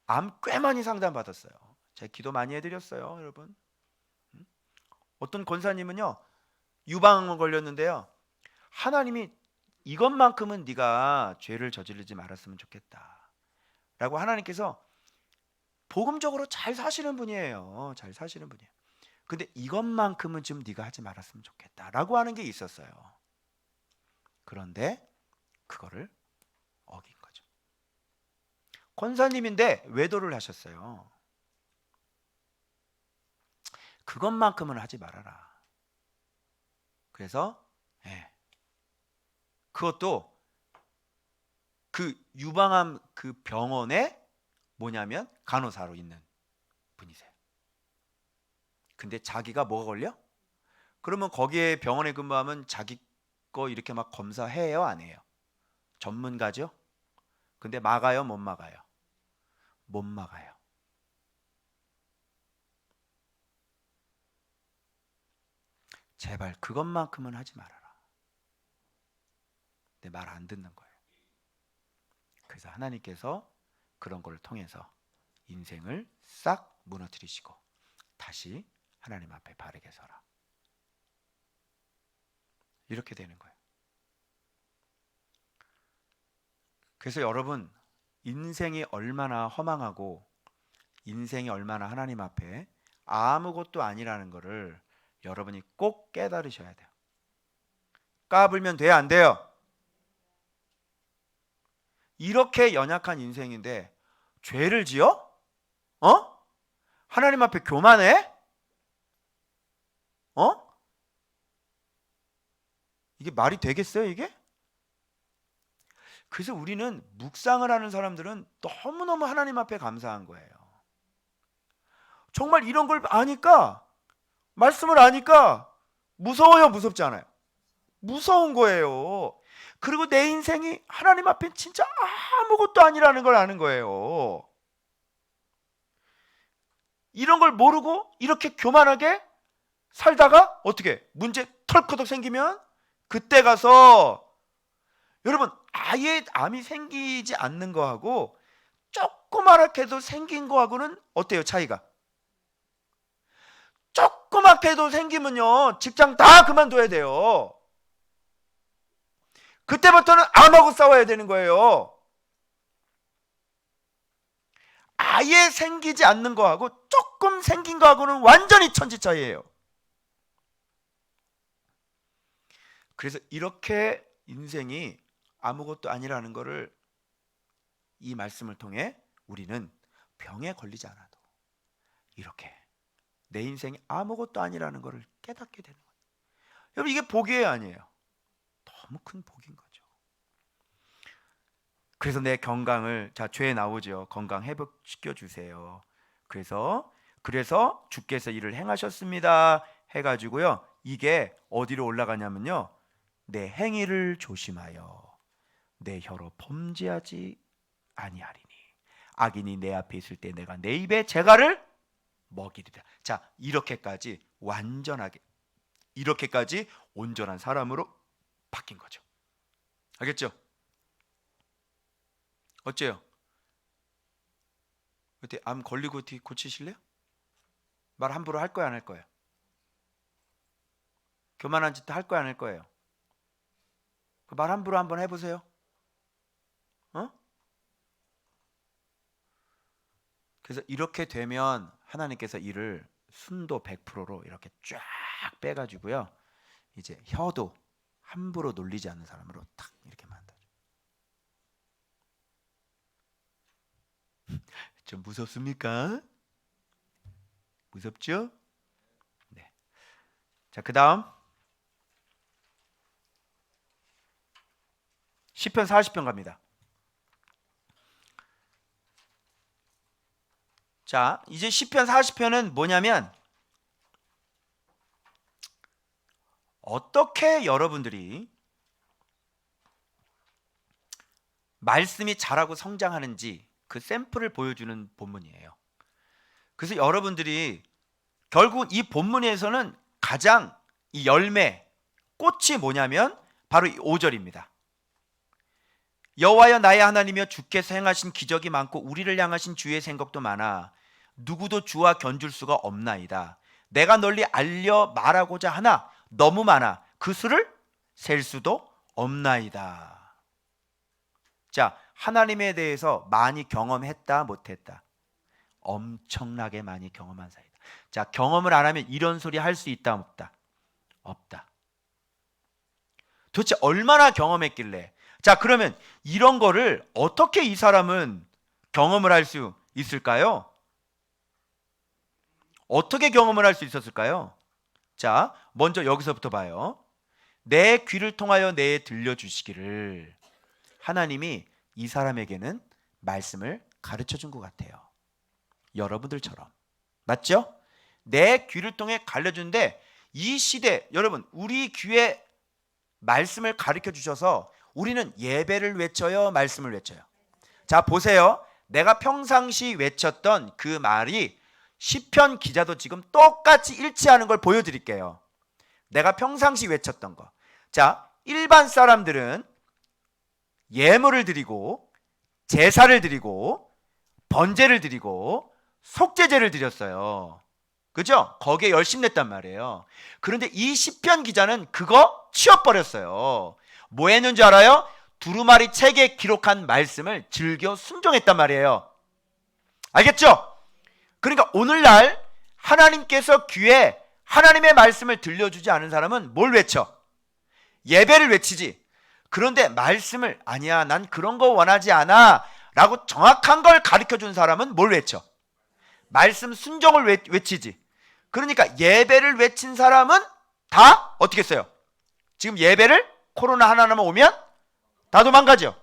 암 꽤 많이 상담 받았어요. 제가 기도 많이 해드렸어요, 여러분. 어떤 권사님은요, 유방 걸렸는데요. 하나님이 이것만큼은 네가 죄를 저지르지 말았으면 좋겠다 라고 하나님께서 복음적으로 잘 사시는 분이에요. 잘 사시는 분이에요. 근데 이것만큼은 좀 네가 하지 말았으면 좋겠다 라고 하는 게 있었어요. 그런데 그거를 어긴 거죠. 권사님인데 외도를 하셨어요. 그것만큼은 하지 말아라. 그래서 그것도 그 유방암 그 병원에 뭐냐면 간호사로 있는 분이세요. 근데 자기가 뭐가 걸려? 그러면 거기에 병원에 근무하면 자기 거 이렇게 막 검사해요, 안 해요? 전문가죠? 근데 막아요, 못 막아요? 못 막아요. 제발 그것만큼은 하지 말아라. 내 말 안 듣는 거예요. 그래서 하나님께서 그런 걸 통해서 인생을 싹 무너뜨리시고 다시 하나님 앞에 바르게 서라. 이렇게 되는 거예요. 그래서 여러분, 인생이 얼마나 허망하고 인생이 얼마나 하나님 앞에 아무것도 아니라는 것을 여러분이 꼭 깨달으셔야 돼요. 까불면 돼요, 안 돼요? 이렇게 연약한 인생인데 죄를 지어? 하나님 앞에 교만해? 이게 말이 되겠어요, 이게? 그래서 우리는 묵상을 하는 사람들은 너무너무 하나님 앞에 감사한 거예요. 정말 이런 걸 아니까, 말씀을 아니까 무서워요, 무섭지 않아요? 무서운 거예요. 그리고 내 인생이 하나님 앞에 진짜 아무것도 아니라는 걸 아는 거예요. 이런 걸 모르고 이렇게 교만하게 살다가 어떻게 문제 털커덕 생기면 그때 가서 여러분, 아예 암이 생기지 않는 거하고 조그맣게 해도 생긴 거하고는 어때요, 차이가? 조그맣게 해도 생기면요 직장 다 그만둬야 돼요. 그때부터는 암하고 싸워야 되는 거예요. 아예 생기지 않는 거하고 조금 생긴 거하고는 완전히 천지 차이예요. 그래서 이렇게 인생이 아무것도 아니라는 것을 이 말씀을 통해 우리는 병에 걸리지 않아도 이렇게 내 인생이 아무것도 아니라는 것을 깨닫게 되는 거예요. 여러분, 이게 복이에요, 아니에요? 너무 큰 복인 거죠. 그래서 내 건강을, 자, 죄 나오죠. 건강 회복시켜 주세요. 그래서 주께서 이를 행하셨습니다 해가지고요, 이게 어디로 올라가냐면요, 내 행위를 조심하여 내 혀로 범죄하지 아니하리니 악인이 내 앞에 있을 때 내가 내 입에 재갈을 먹이리라. 자, 이렇게까지 완전하게, 이렇게까지 온전한 사람으로 바뀐 거죠. 알겠죠? 어째요? 어때, 암 걸리고 어떻게 고치실래요? 말 함부로 할 거야, 안 할 거예요? 교만한 짓도 할 거야, 안 할 거예요? 말 함부로 한번 해보세요. 그래서 이렇게 되면 하나님께서 이를 순도 100%로 이렇게 쫙 빼가지고요, 이제 혀도 함부로 놀리지 않는 사람으로 탁 이렇게 만들어요. 좀 무섭습니까? 무섭죠? 네. 자, 그 다음 시편 40편 갑니다. 자, 이제 시편 40편은 뭐냐면, 어떻게 여러분들이 말씀이 자라고 성장하는지 그 샘플을 보여주는 본문이에요. 그래서 여러분들이 결국 이 본문에서는 가장 이 열매, 꽃이 뭐냐면 바로 이 5절입니다. 여호와여 나의 하나님이여 주께서 행하신 기적이 많고 우리를 향하신 주의 생각도 많아 누구도 주와 견줄 수가 없나이다. 내가 널리 알려 말하고자 하나 너무 많아 그 수를 셀 수도 없나이다. 자, 하나님에 대해서 많이 경험했다, 못했다? 엄청나게 많이 경험한 사이다. 자, 경험을 안 하면 이런 소리 할 수 있다, 없다? 없다. 도대체 얼마나 경험했길래? 자, 그러면 이런 거를 어떻게 이 사람은 경험을 할 수 있을까요? 어떻게 경험을 할 수 있었을까요? 자, 먼저 여기서부터 봐요. 내 귀를 통하여 내 들려주시기를. 하나님이 이 사람에게는 말씀을 가르쳐 준 것 같아요. 여러분들처럼. 맞죠? 내 귀를 통해 가르쳐주는데, 이 시대, 여러분, 우리 귀에 말씀을 가르쳐 주셔서 우리는 예배를 외쳐요, 말씀을 외쳐요? 자, 보세요. 내가 평상시 외쳤던 그 말이 시편 기자도 지금 똑같이 일치하는 걸 보여드릴게요. 내가 평상시 외쳤던 거. 자, 일반 사람들은 예물을 드리고 제사를 드리고 번제를 드리고 속죄제를 드렸어요. 그죠? 거기에 열심 냈단 말이에요. 그런데 이 시편 기자는 그거 치워버렸어요. 뭐 했는지 알아요? 두루마리 책에 기록한 말씀을 즐겨 순종했단 말이에요. 알겠죠? 그러니까 오늘날 하나님께서 귀에 하나님의 말씀을 들려주지 않은 사람은 뭘 외쳐? 예배를 외치지. 그런데 말씀을, 아니야, 난 그런 거 원하지 않아 라고 정확한 걸 가르쳐준 사람은 뭘 외쳐? 말씀 순종을 외치지. 그러니까 예배를 외친 사람은 다 어떻게 했어요? 지금 예배를 코로나 하나만 오면 다 도망가죠.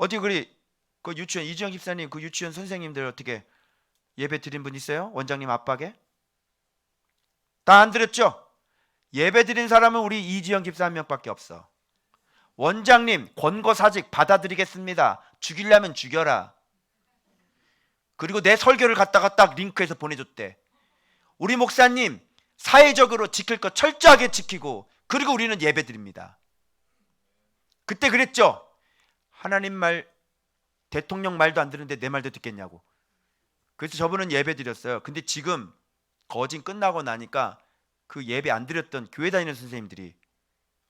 어디 그 유치원 이주영 집사님 그 유치원 선생님들 어떻게 예배 드린 분 있어요? 원장님 압박에? 다 안 드렸죠? 예배 드린 사람은 우리 이지영 집사 한 명밖에 없어. 원장님 권고사직 받아들이겠습니다. 죽이려면 죽여라. 그리고 내 설교를 갖다가 딱 링크해서 보내줬대. 우리 목사님 사회적으로 지킬 것 철저하게 지키고 그리고 우리는 예배 드립니다. 그때 그랬죠? 하나님 말 대통령 말도 안 듣는데 내 말도 듣겠냐고. 그래서 저분은 예배 드렸어요. 근데 지금 거진 끝나고 나니까 그 예배 안 드렸던 교회 다니는 선생님들이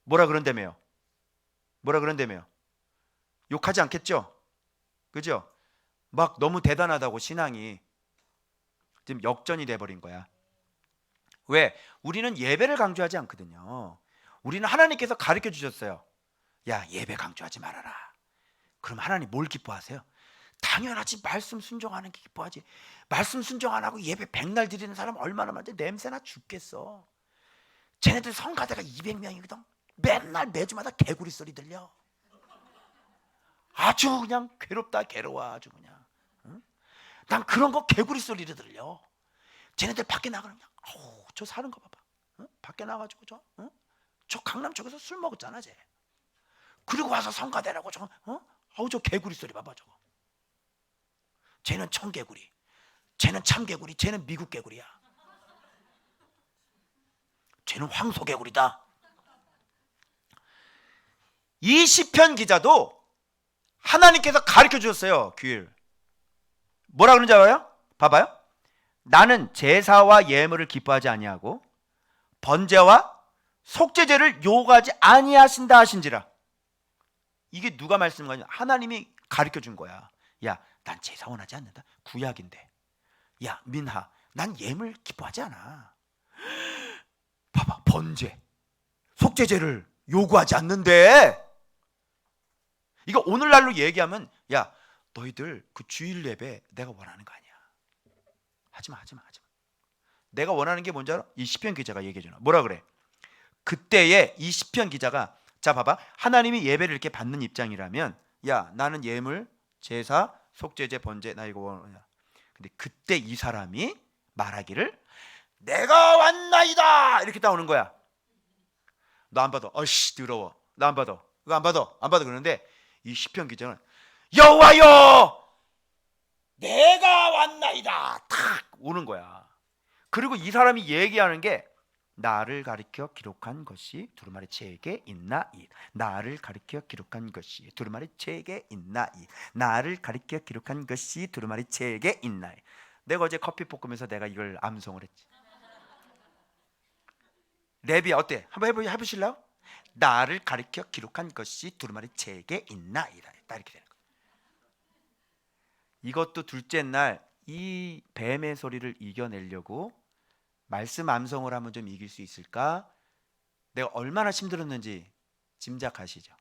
뭐라 그런다며요. 뭐라 그런다며요. 욕하지 않겠죠? 그죠? 막 너무 대단하다고 신앙이 지금 역전이 돼버린 거야. 왜? 우리는 예배를 강조하지 않거든요. 우리는 하나님께서 가르쳐 주셨어요. 야, 예배 강조하지 말아라. 그럼 하나님 뭘 기뻐하세요? 당연하지. 말씀 순종하는 게 기뻐하지. 말씀 순종 안 하고 예배 백날 드리는 사람 얼마나 많은데 냄새나 죽겠어. 쟤네들 성가대가 200명이거든. 맨날 매주마다 개구리 소리 들려. 아주 그냥 괴롭다 괴로워 아주 그냥. 응? 난 그런 거 개구리 소리를 들려. 쟤네들 밖에 나가면 그냥 저 사는 거 봐봐. 응? 밖에 나가지고 저 강남 쪽에서 술 먹었잖아 쟤. 그리고 와서 성가대라고 저 개구리 소리 봐봐 저거. 쟤는 청개구리, 쟤는 참개구리, 쟤는 미국 개구리야. 쟤는 황소개구리다. 이 시편 기자도 하나님께서 가르쳐 주셨어요. 규율. 뭐라 그런지 알아요? 봐봐요. 나는 제사와 예물을 기뻐하지 아니하고 번제와 속죄제를 요구하지 아니하신다 하신지라. 이게 누가 말씀한 거냐? 하나님이 가르쳐 준 거야. 야, 난 제사 원하지 않는다. 구약인데. 야, 민하, 난 예물 기뻐하지 않아. 봐봐, 번제, 속죄제를 요구하지 않는데. 이거 오늘날로 얘기하면 야, 너희들 그 주일 예배 내가 원하는 거 아니야. 하지마. 내가 원하는 게 뭔지 알아? 이 시편 기자가 얘기해 주나. 뭐라 그래? 그때에 이 시편 기자가 자 봐봐. 하나님이 예배를 이렇게 받는 입장이라면 야, 나는 예물, 제사, 속죄제, 번제 나 이거 원하냐. 근데 그때 이 사람이 말하기를 내가 왔나이다 이렇게 나오는 거야. 너 안 받아. 어씨 더러워. 나 안 받아. 이거 안 받아 그러는데 이 시편 기자는 여호와여 내가 왔나이다 탁 오는 거야. 그리고 이 사람이 얘기하는 게 나를 가리켜 기록한 것이 두루마리 책에 있나이. 나를 가리켜 기록한 것이 두루마리 책에 있나이. 나를 가리켜 기록한 것이 두루마리 책에 있나이. 내가 어제 커피 볶으면서 내가 이걸 암송을 했지. 랩이 어때? 한번 해보실래요? 나를 가리켜 기록한 것이 두루마리 책에 있나이다. 딱 이렇게 되는 거예요. 이것도 둘째 날 이 뱀의 소리를 이겨내려고 말씀 암송을 하면 좀 이길 수 있을까? 내가 얼마나 힘들었는지 짐작하시죠?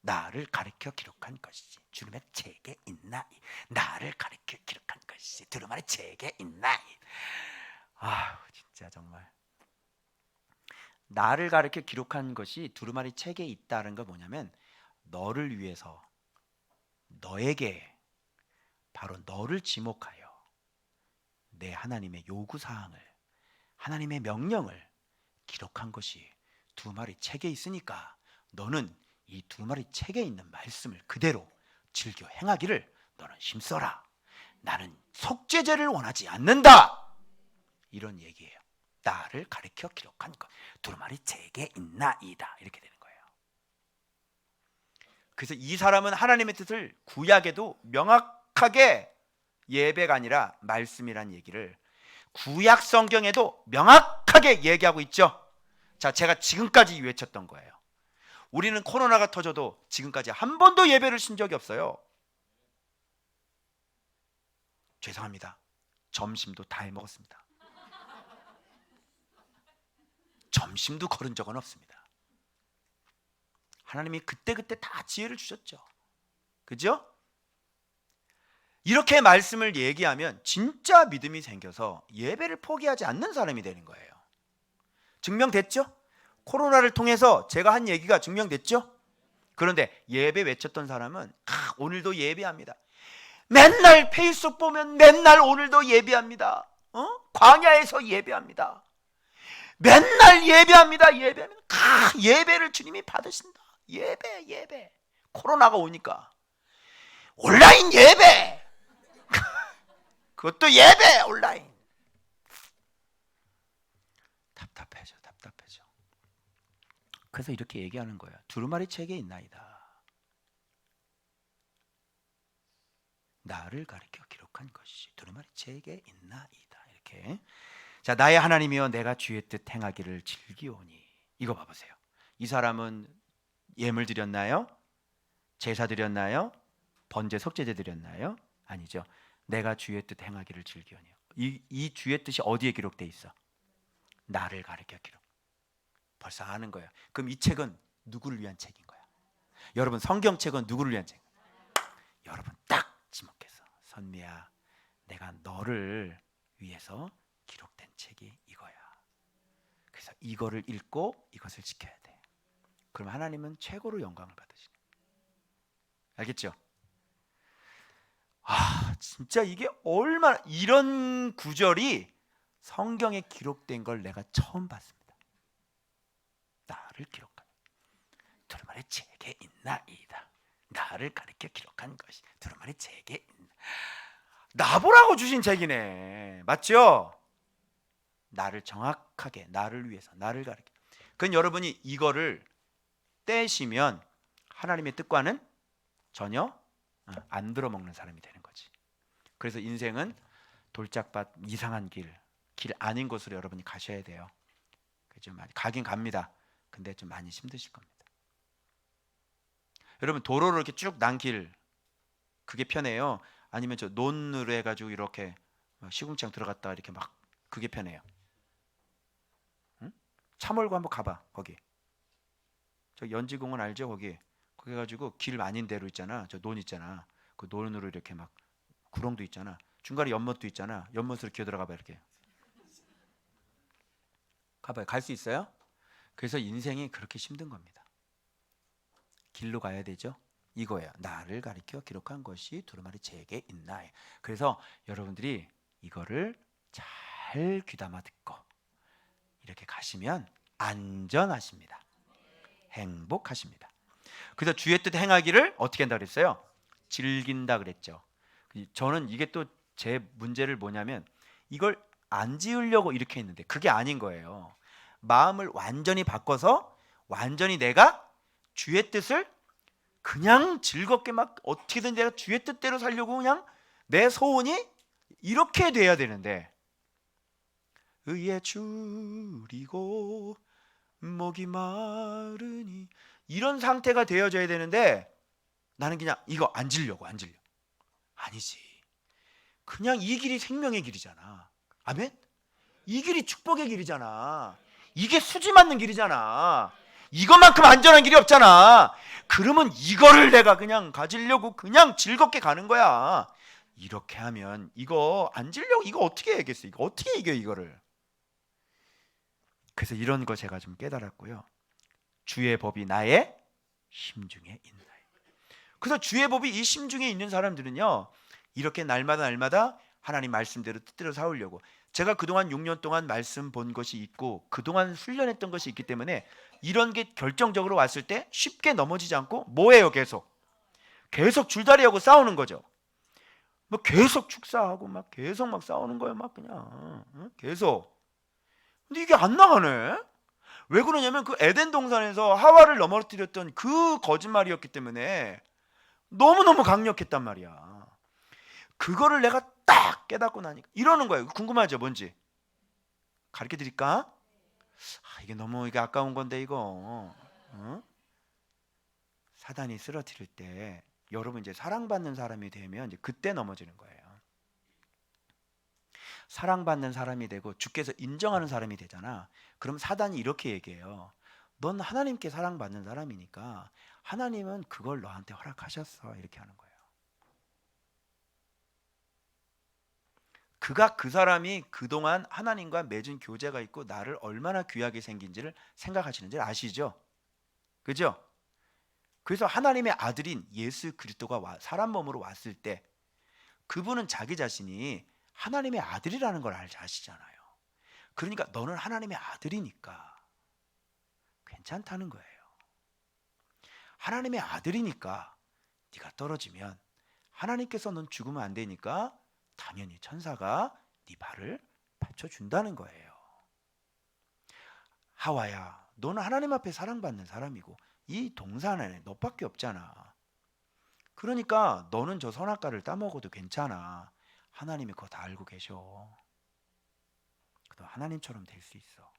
나를 가리켜 기록한 것이 주님의 책에 있나이. 나를 가리켜 기록한 것이 두루마리 책에 있나이. 아, 진짜 정말. 나를 가리켜 기록한 것이 두루마리 책에 있다는 건 뭐냐면 너를 위해서 너에게 바로 너를 지목하여 내 하나님의 요구사항을 하나님의 명령을 기록한 것이 두루마리 책에 있으니까 너는 이 두루마리 책에 있는 말씀을 그대로 즐겨 행하기를 너는 힘써라. 나는 속죄제를 원하지 않는다. 이런 얘기예요. 나를 가리켜 기록한 것 두루마리 책에 있나이다. 이렇게 되는 거예요. 그래서 이 사람은 하나님의 뜻을 구약에도 명확하게 예배가 아니라 말씀이란 얘기를 구약 성경에도 명확하게 얘기하고 있죠. 자, 제가 지금까지 외쳤던 거예요. 우리는 코로나가 터져도 지금까지 한 번도 예배를 신 적이 없어요. 죄송합니다. 점심도 다 해먹었습니다. 점심도 거른 적은 없습니다. 하나님이 그때그때 다 지혜를 주셨죠. 그죠? 이렇게 말씀을 얘기하면 진짜 믿음이 생겨서 예배를 포기하지 않는 사람이 되는 거예요. 증명됐죠? 코로나를 통해서 제가 한 얘기가 증명됐죠? 그런데 예배 외쳤던 사람은 오늘도 예배합니다. 맨날 페이스북 보면 맨날 오늘도 예배합니다. 광야에서 예배합니다. 맨날 예배합니다. 예배를 주님이 받으신다. 예배. 코로나가 오니까 온라인 예배. 그것도 예배 온라인. 답답해져. 그래서 이렇게 얘기하는 거예요. 두루마리 책에 있나이다. 나를 가리켜 기록한 것이 두루마리 책에 있나이다. 이렇게. 자, 나의 하나님이여 내가 주의 뜻 행하기를 즐기오니. 이거 봐보세요. 이 사람은 예물 드렸나요? 제사 드렸나요? 번제 속죄제 드렸나요? 아니죠. 내가 주의 뜻 행하기를 즐기오니. 이 주의 뜻이 어디에 기록돼 있어? 나를 가리켜 기록. 벌써 아는 거예요. 그럼 이 책은 누구를 위한 책인 거야? 여러분, 성경책은 누구를 위한 책? 여러분 딱 지목해서, 선미야, 내가 너를 위해서 기록된 책이 이거야. 그래서 이거를 읽고 이것을 지켜야 돼. 그럼 하나님은 최고로 영광을 받으시네. 알겠죠? 진짜 이게 얼마나, 이런 구절이 성경에 기록된 걸 내가 처음 봤습니다. 나를 기록한 두루마리 책에 있나이다. 나를 가리켜 기록한 것이 두루마리 책에 있나. 나보라고 주신 책이네. 맞죠? 나를 정확하게, 나를 위해서, 나를 가리켜. 그건 여러분이 이거를 떼시면 하나님의 뜻과는 전혀 안 들어먹는 사람이 되는 거지. 그래서 인생은 돌짝밭 이상한 길 아닌 곳으로 여러분이 가셔야 돼요. 좀 많이 가긴 갑니다. 근데 좀 많이 힘드실 겁니다. 여러분, 도로로 이렇게 쭉 난 길, 그게 편해요? 아니면 저 논으로 해가지고 이렇게 시궁창 들어갔다가 이렇게 막, 그게 편해요? 응? 차 몰고 한번 가봐. 거기 저 연지공원 알죠? 거기 해가지고 길 아닌 대로 있잖아. 저 논 있잖아. 그 논으로 이렇게 막 구렁도 있잖아. 중간에 연못도 있잖아. 연못으로 기어 들어가봐. 이렇게 가봐요. 갈 수 있어요? 그래서 인생이 그렇게 힘든 겁니다. 길로 가야 되죠. 이거예요. 나를 가리켜 기록한 것이 두루마리 책에 있나요. 그래서 여러분들이 이거를 잘 귀담아 듣고 이렇게 가시면 안전하십니다. 행복하십니다. 그래서 주의 뜻 행하기를 어떻게 한다 그랬어요? 즐긴다 그랬죠. 저는 이게 또 제 문제를 뭐냐면, 이걸 안 지으려고 이렇게 했는데 그게 아닌 거예요. 마음을 완전히 바꿔서 완전히 내가 주의 뜻을 그냥 즐겁게 막 어떻게든 내가 주의 뜻대로 살려고, 그냥 내 소원이 이렇게 돼야 되는데, 의에 줄이고 목이 마르니, 이런 상태가 되어져야 되는데 나는 그냥 이거 안 지려고. 아니지. 그냥 이 길이 생명의 길이잖아. 아멘? 이 길이 축복의 길이잖아. 이게 수지 맞는 길이잖아. 이것만큼 안전한 길이 없잖아. 그러면 이거를 내가 그냥 가지려고 그냥 즐겁게 가는 거야. 이렇게 하면 이거 안 지려고, 이거 어떻게 해야겠어? 이거 어떻게 이겨 이거를? 그래서 이런 거 제가 좀 깨달았고요. 주의 법이 나의 심중에 있나요? 그래서 주의 법이 이 심중에 있는 사람들은요, 이렇게 날마다 하나님 말씀대로 뜻대로 살려고. 제가 그동안 6년 동안 말씀 본 것이 있고 그동안 훈련했던 것이 있기 때문에 이런 게 결정적으로 왔을 때 쉽게 넘어지지 않고, 뭐예요? 계속 줄다리하고 싸우는 거죠. 뭐 계속 축사하고 막 계속 막 싸우는 거예요. 막 그냥 계속. 근데 이게 안 나가네. 왜 그러냐면 그 에덴 동산에서 하와를 넘어뜨렸던 그 거짓말이었기 때문에 너무너무 강력했단 말이야. 그거를 내가 딱 깨닫고 나니까 이러는 거예요. 궁금하죠? 뭔지 가르쳐 드릴까? 이게 너무 이게 아까운 건데 이거. 사단이 쓰러뜨릴 때 여러분 이제 사랑받는 사람이 되면 이제 그때 넘어지는 거예요. 사랑받는 사람이 되고 주께서 인정하는 사람이 되잖아. 그럼 사단이 이렇게 얘기해요. 넌 하나님께 사랑받는 사람이니까 하나님은 그걸 너한테 허락하셨어. 이렇게 하는 거예요. 그 사람이 그동안 하나님과 맺은 교제가 있고 나를 얼마나 귀하게 생긴지를 생각하시는지 아시죠? 그죠? 그래서 하나님의 아들인 예수 그리스도가 사람 몸으로 왔을 때 그분은 자기 자신이 하나님의 아들이라는 걸 아시잖아요. 그러니까 너는 하나님의 아들이니까 괜찮다는 거예요. 하나님의 아들이니까 네가 떨어지면 하나님께서 넌 죽으면 안 되니까 당연히 천사가 네 발을 받쳐준다는 거예요. 하와야, 너는 하나님 앞에 사랑받는 사람이고 이 동산 안에 너밖에 없잖아. 그러니까 너는 저 선악과를 따먹어도 괜찮아. 하나님이 그거 다 알고 계셔. 너 하나님처럼 될 수 있어.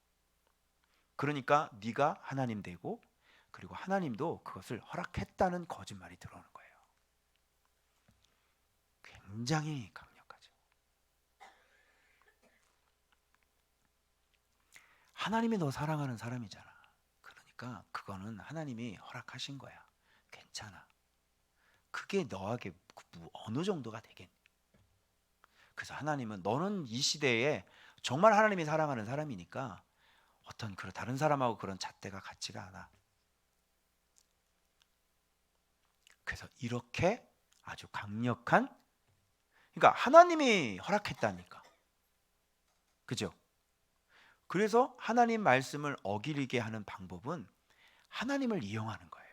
그러니까 네가 하나님 되고, 그리고 하나님도 그것을 허락했다는 거짓말이 들어오는 거예요. 굉장히 강력하죠. 하나님이 너 사랑하는 사람이잖아. 그러니까 그거는 하나님이 허락하신 거야. 괜찮아. 그게 너에게 어느 정도가 되겠니? 그래서 하나님은 너는 이 시대에 정말 하나님이 사랑하는 사람이니까 어떤 그런 다른 사람하고 그런 잣대가 같지가 않아. 그래서 이렇게 아주 강력한, 그러니까 하나님이 허락했다니까. 그죠? 그래서 하나님 말씀을 어기게 하는 방법은 하나님을 이용하는 거예요.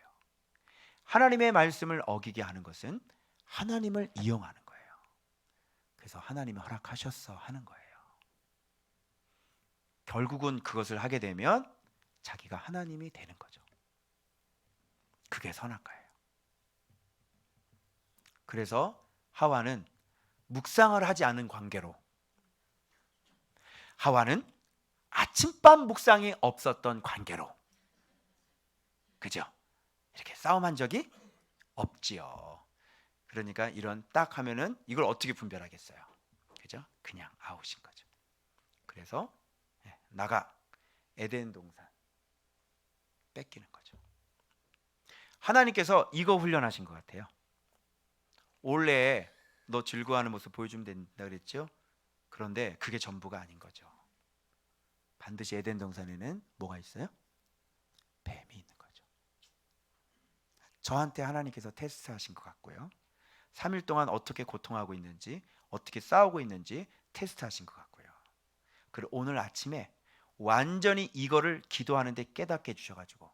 하나님의 말씀을 어기게 하는 것은 하나님을 이용하는 거예요. 그래서 하나님이 허락하셨어 하는 거예요. 결국은 그것을 하게 되면 자기가 하나님이 되는 거죠. 그게 선악과예요. 그래서 하와는 묵상을 하지 않은 관계로, 하와는 아침밤 묵상이 없었던 관계로, 그죠? 이렇게 싸움한 적이 없지요. 그러니까 이런 딱 하면은 이걸 어떻게 분별하겠어요? 그죠? 그냥 아웃인 거죠. 그래서 나가, 에덴 동산 뺏기는 거죠. 하나님께서 이거 훈련하신 것 같아요. 원래 너 즐거워하는 모습 보여주면 된다 그랬죠? 그런데 그게 전부가 아닌 거죠. 반드시 에덴 동산에는 뭐가 있어요? 뱀이 있는 거죠. 저한테 하나님께서 테스트하신 것 같고요. 3일 동안 어떻게 고통하고 있는지, 어떻게 싸우고 있는지 테스트하신 것 같고요. 그리고 오늘 아침에 완전히 이거를 기도하는데 깨닫게 해주셔가지고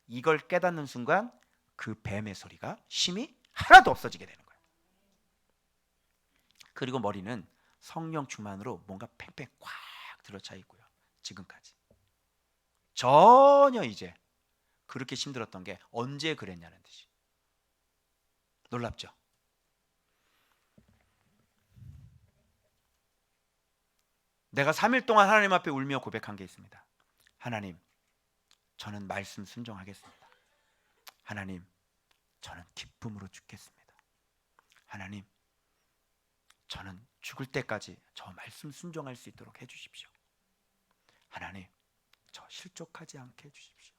이걸 깨닫는 순간 그 뱀의 소리가 힘이 하나도 없어지게 되는 거예요. 그리고 머리는 성령 충만으로 뭔가 팽팽 꽉 들어차 있고요. 지금까지 전혀 이제 그렇게 힘들었던 게 언제 그랬냐는 듯이. 놀랍죠? 내가 3일 동안 하나님 앞에 울며 고백한 게 있습니다. 하나님, 저는 말씀 순종하겠습니다. 하나님, 저는 기쁨으로 죽겠습니다. 하나님, 저는 죽을 때까지 저 말씀 순종할 수 있도록 해주십시오. 하나님, 저 실족하지 않게 해주십시오.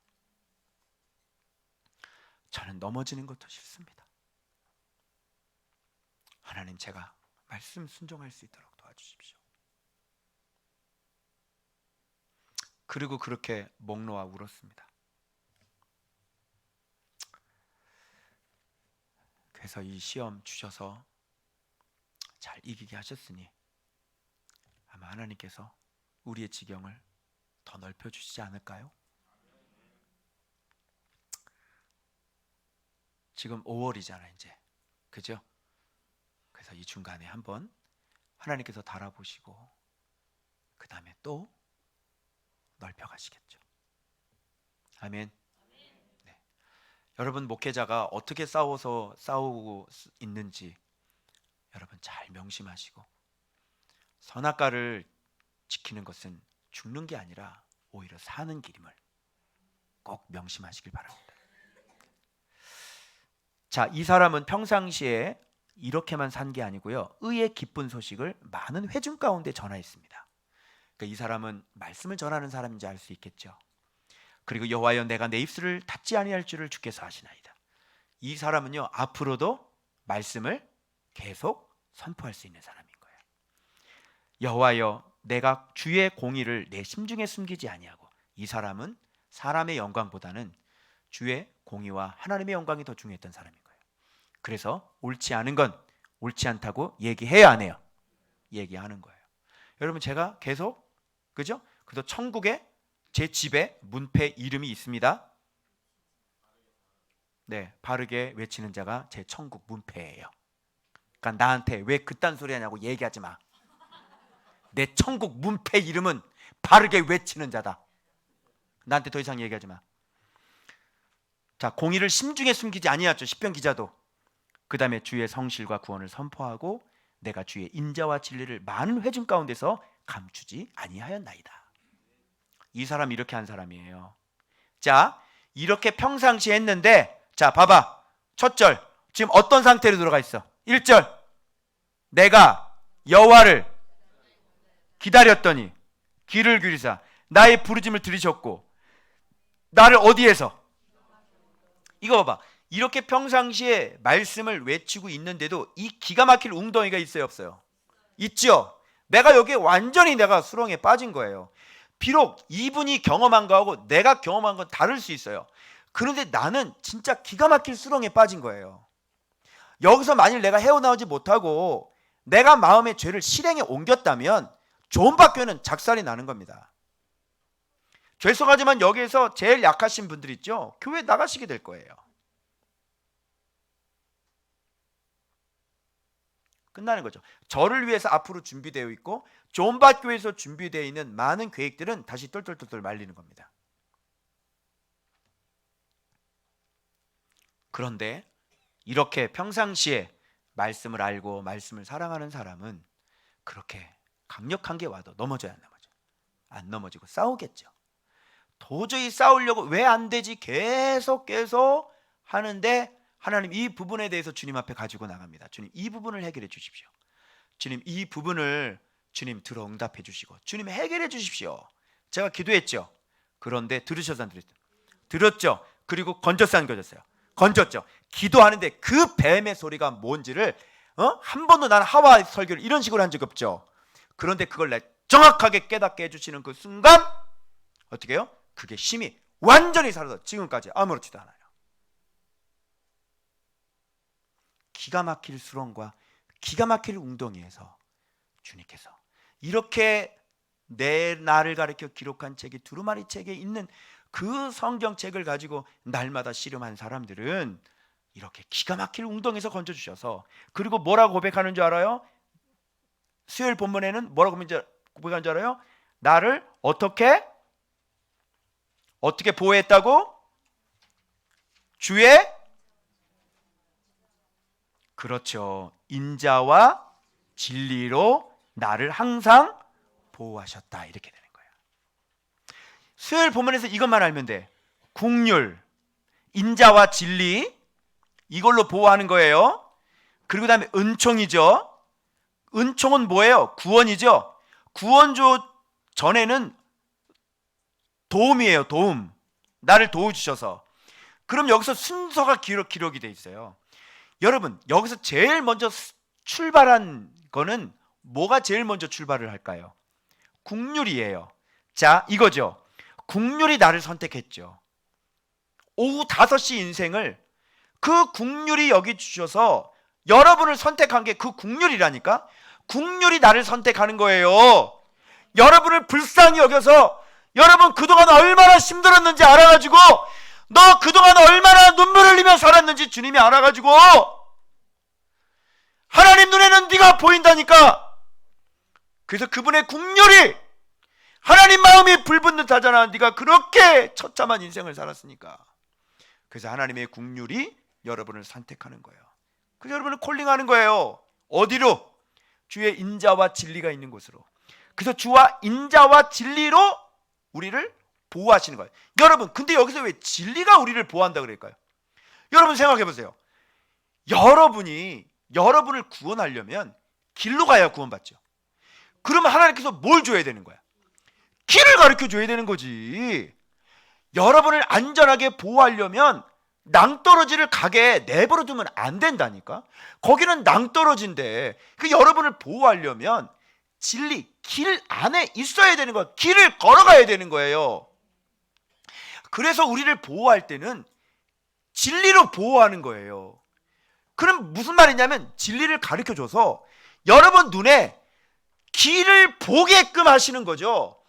저는 넘어지는 것도 싫습니다. 하나님, 제가 말씀 순종할 수 있도록 도와주십시오. 그리고 그렇게 목 놓아 울었습니다. 그래서 이 시험 주셔서 잘 이기게 하셨으니 아마 하나님께서 우리의 지경을 더 넓혀주시지 않을까요? 지금 5월이잖아요 이제, 그죠? 그래서 이 중간에 한번 하나님께서 달아보시고 그 다음에 또 넓혀가시겠죠. 아멘. 네. 여러분 목회자가 어떻게 싸우고 있는지 여러분 잘 명심하시고, 선악과를 지키는 것은 죽는 게 아니라 오히려 사는 길임을 꼭 명심하시길 바랍니다. 자, 이 사람은 평상시에 이렇게만 산 게 아니고요, 의의 기쁜 소식을 많은 회중 가운데 전하였습니다. 그러니까 이 사람은 말씀을 전하는 사람인지 알 수 있겠죠. 그리고 여호와여, 내가 내 입술을 닫지 아니할 줄을 주께서 아시나이다. 이 사람은요, 앞으로도 말씀을 계속 선포할 수 있는 사람인 거예요. 여호와여, 내가 주의 공의를 내 심중에 숨기지 아니하고. 이 사람은 사람의 영광보다는 주의 공의와 하나님의 영광이 더 중요했던 사람인 거예요. 그래서 옳지 않은 건 옳지 않다고 얘기해야 안 해요? 얘기하는 거예요. 여러분 제가 계속 그죠? 그래서 천국에 제 집에 문패 이름이 있습니다. 네, 바르게 외치는 자가 제 천국 문패예요. 그러니까 나한테 왜 그딴 소리 하냐고 얘기하지 마. 내 천국 문패 이름은 바르게 외치는 자다. 나한테 더 이상 얘기하지 마. 자, 공의를 심중에 숨기지 아니하죠. 시편 기자도. 그 다음에 주의 성실과 구원을 선포하고 내가 주의 인자와 진리를 많은 회중 가운데서 감추지 아니하였나이다. 이 사람이 이렇게 한 사람이에요. 자, 이렇게 평상시에 했는데 자, 봐봐. 첫 절 지금 어떤 상태로 들어가 있어? 1절 내가 여호와를 기다렸더니 귀를 기울이사 나의 부르짐을 들으셨고 나를 어디에서? 이거 봐봐. 이렇게 평상시에 말씀을 외치고 있는데도 이 기가 막힐 웅덩이가 있어요, 없어요? 있죠. 내가 여기에 완전히 내가 수렁에 빠진 거예요. 비록 이분이 경험한 거하고 내가 경험한 건 다를 수 있어요. 그런데 나는 진짜 기가 막힐 수렁에 빠진 거예요. 여기서 만일 내가 헤어나오지 못하고 내가 마음의 죄를 실행에 옮겼다면 존박교회는 작살이 나는 겁니다. 죄송하지만 여기에서 제일 약하신 분들 있죠? 교회 나가시게 될 거예요. 끝나는 거죠. 저를 위해서 앞으로 준비되어 있고 존박교회에서 준비되어 있는 많은 계획들은 다시 똘똘똘똘 말리는 겁니다. 그런데 이렇게 평상시에 말씀을 알고 말씀을 사랑하는 사람은 그렇게 강력한 게 와도 넘어져야 안 넘어져. 안 넘어지고 싸우겠죠. 도저히 싸우려고 왜 안 되지 계속 하는데 하나님 이 부분에 대해서 주님 앞에 가지고 나갑니다. 주님 이 부분을 해결해 주십시오. 주님 이 부분을 주님 들어 응답해 주시고 주님 해결해 주십시오. 제가 기도했죠. 그런데 들으셔서 안 들었죠? 들었죠. 그리고 건졌어요 안 건졌어요? 건졌죠. 기도하는데 그 뱀의 소리가 뭔지를 한 번도 나는 하와 설교를 이런 식으로 한 적이 없죠. 그런데 그걸 정확하게 깨닫게 해주시는 그 순간 어떻게 해요? 그게 힘이 완전히 사라져 지금까지 아무렇지도 않아요. 기가 막힐 수렁과 기가 막힐 웅덩이에서 주님께서 이렇게 내 나를 가리켜 기록한 책이 두루마리 책에 있는 그 성경책을 가지고 날마다 씨름한 사람들은 이렇게 기가 막힐 웅덩이에서 건져주셔서 그리고 뭐라고 고백하는 줄 알아요? 수요일 본문에는 뭐라고 고백하는 줄 알아요? 나를 어떻게 보호했다고? 주의 그렇죠. 인자와 진리로 나를 항상 보호하셨다 이렇게 되는 거예요. 수요일 본문에서 이것만 알면 돼. 국률, 인자와 진리 이걸로 보호하는 거예요. 그리고 그다음에 은총이죠. 은총은 뭐예요? 구원이죠. 구원주 전에는 도움이에요. 도움. 나를 도와주셔서. 그럼 여기서 순서가 기록이 돼 있어요. 여러분 여기서 제일 먼저 출발한 거는 뭐가 제일 먼저 출발을 할까요? 국률이에요. 자 이거죠. 국률이 나를 선택했죠. 오후 5시 인생을 그 국률이 여기 주셔서 여러분을 선택한 게 그 국률이라니까. 국률이 나를 선택하는 거예요. 여러분을 불쌍히 여겨서 여러분 그동안 얼마나 힘들었는지 알아가지고 너 그동안 얼마나 눈물 흘리며 살았는지 주님이 알아가지고 하나님 눈에는 네가 보인다니까. 그래서 그분의 국률이 하나님 마음이 불붙는 듯하잖아. 네가 그렇게 처참한 인생을 살았으니까. 그래서 하나님의 국률이 여러분을 선택하는 거예요. 그래서 여러분을 콜링하는 거예요. 어디로? 주의 인자와 진리가 있는 곳으로. 그래서 주와 인자와 진리로 우리를 보호하시는 거예요. 여러분 근데 여기서 왜 진리가 우리를 보호한다 그럴까요? 여러분 생각해 보세요. 여러분을 구원하려면 길로 가야 구원받죠. 그러면 하나님께서 뭘 줘야 되는 거야? 길을 가르쳐 줘야 되는 거지. 여러분을 안전하게 보호하려면 낭떠러지를 가게 내버려 두면 안 된다니까. 거기는 낭떠러지인데 그 여러분을 보호하려면 진리, 길 안에 있어야 되는 거야. 길을 걸어가야 되는 거예요. 그래서 우리를 보호할 때는 진리로 보호하는 거예요. 그럼 무슨 말이냐면 진리를 가르쳐줘서 여러분 눈에 길을 보게끔 하시는 거죠.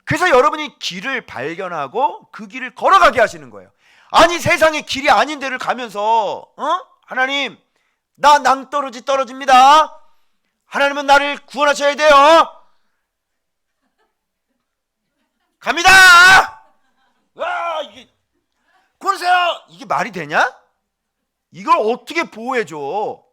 그래서 여러분이 길을 발견하고 그 길을 걸어가게 하시는 거예요. 아니 세상에 길이 아닌 데를 가면서 하나님 나 낭떠러지 떨어집니다. 하나님은 나를 구원하셔야 돼요. 갑니다. 와 이게 구원하세요. 이게 말이 되냐? 이걸 어떻게 보호해줘?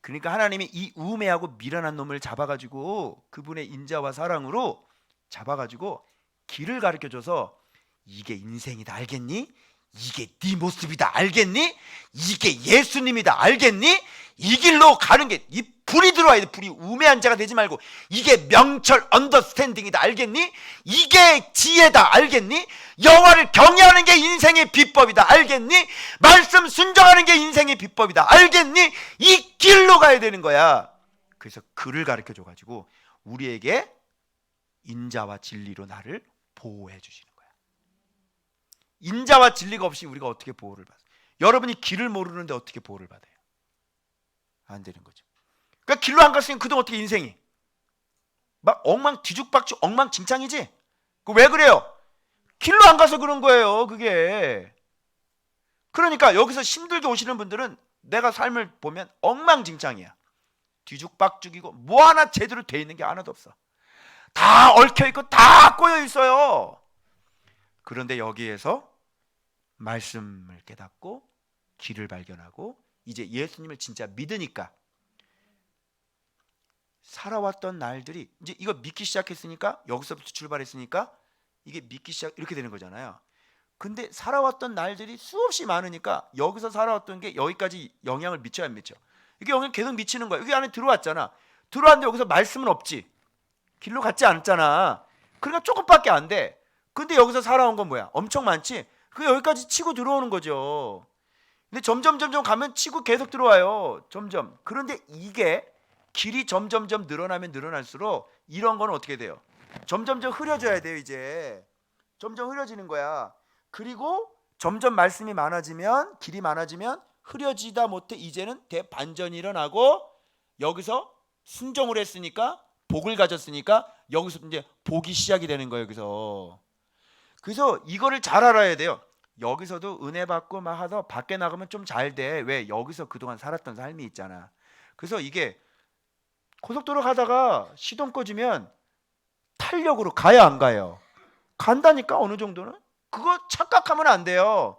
그러니까 하나님이 이 우매하고 미련한 놈을 잡아가지고 그분의 인자와 사랑으로 잡아가지고 길을 가르쳐줘서 이게 인생이다 알겠니? 이게 네 모습이다 알겠니? 이게 예수님이다 알겠니? 이 길로 가는 게 이 불이 들어와야 돼. 불이 우매한 자가 되지 말고 이게 명철 언더스탠딩이다 알겠니? 이게 지혜다 알겠니? 여호와를 경외하는 게 인생의 비법이다 알겠니? 말씀 순종하는 게 인생의 비법이다 알겠니? 이 길로 가야 되는 거야. 그래서 글을 가르쳐줘 가지고 우리에게 인자와 진리로 나를 보호해 주시는 거야. 인자와 진리가 없이 우리가 어떻게 보호를 받아요? 여러분이 길을 모르는데 어떻게 보호를 받아요? 안 되는 거죠. 그러니까 길로 안 갔으면 그동안 어떻게 인생이 막 엉망 뒤죽박죽 엉망진창이지. 왜 그래요? 길로 안 가서 그런 거예요. 그게. 그러니까 여기서 힘들게 오시는 분들은 내가 삶을 보면 엉망진창이야. 뒤죽박죽이고 뭐 하나 제대로 돼 있는 게 하나도 없어. 다 얽혀 있고 다 꼬여 있어요. 그런데 여기에서 말씀을 깨닫고 길을 발견하고 이제 예수님을 진짜 믿으니까 살아왔던 날들이 이제 이거 믿기 시작했으니까 여기서부터 출발했으니까 이게 믿기 시작 이렇게 되는 거잖아요. 근데 살아왔던 날들이 수없이 많으니까 여기서 살아왔던 게 여기까지 영향을 미쳐야 안 미쳐? 이게 영향 계속 미치는 거야. 여기 안에 들어왔잖아. 들어왔는데 여기서 말씀은 없지. 길로 갔지 않잖아. 그러니까 조금밖에 안 돼. 근데 여기서 살아온 건 뭐야? 엄청 많지. 그 여기까지 치고 들어오는 거죠. 근데 점점 가면 치고 계속 들어와요. 점점. 그런데 이게 길이 점점 늘어나면 늘어날수록 이런 거는 어떻게 돼요? 점점 흐려져야 돼요. 이제 점점 흐려지는 거야. 그리고 점점 말씀이 많아지면 길이 많아지면 흐려지다 못해 이제는 대반전이 일어나고 여기서 순종을 했으니까 복을 가졌으니까 여기서 이제 복이 시작이 되는 거예요. 여기서. 그래서 이거를 잘 알아야 돼요. 여기서도 은혜 받고 막 하다 밖에 나가면 좀 잘 돼. 왜? 여기서 그동안 살았던 삶이 있잖아. 그래서 이게 고속도로 가다가 시동 꺼지면 탄력으로 가야 안 가요? 간다니까 어느 정도는? 그거 착각하면 안 돼요.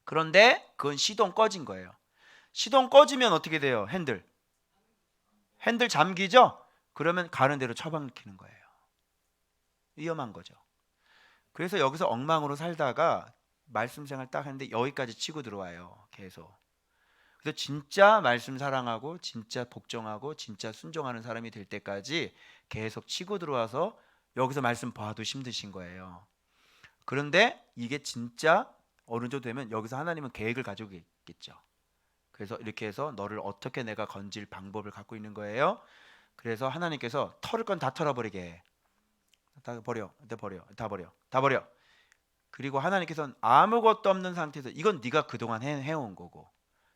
그런데 그건 시동 꺼진 거예요. 시동 꺼지면 어떻게 돼요? 핸들 잠기죠? 그러면 가는 대로 처박히는 거예요. 위험한 거죠. 그래서 여기서 엉망으로 살다가 말씀 생활 딱 하는데 여기까지 치고 들어와요. 계속. 그래서 진짜 말씀 사랑하고 진짜 복종하고 진짜 순종하는 사람이 될 때까지 계속 치고 들어와서 여기서 말씀 봐도 힘드신 거예요. 그런데 이게 진짜 어느 정도 되면 여기서 하나님은 계획을 가지고 있겠죠. 그래서 이렇게 해서 너를 어떻게 내가 건질 방법을 갖고 있는 거예요. 그래서 하나님께서 털을 건 다 털어버리게 해. 다 버려. 그리고 하나님께서는 아무것도 없는 상태에서 이건 네가 그동안 해온 거고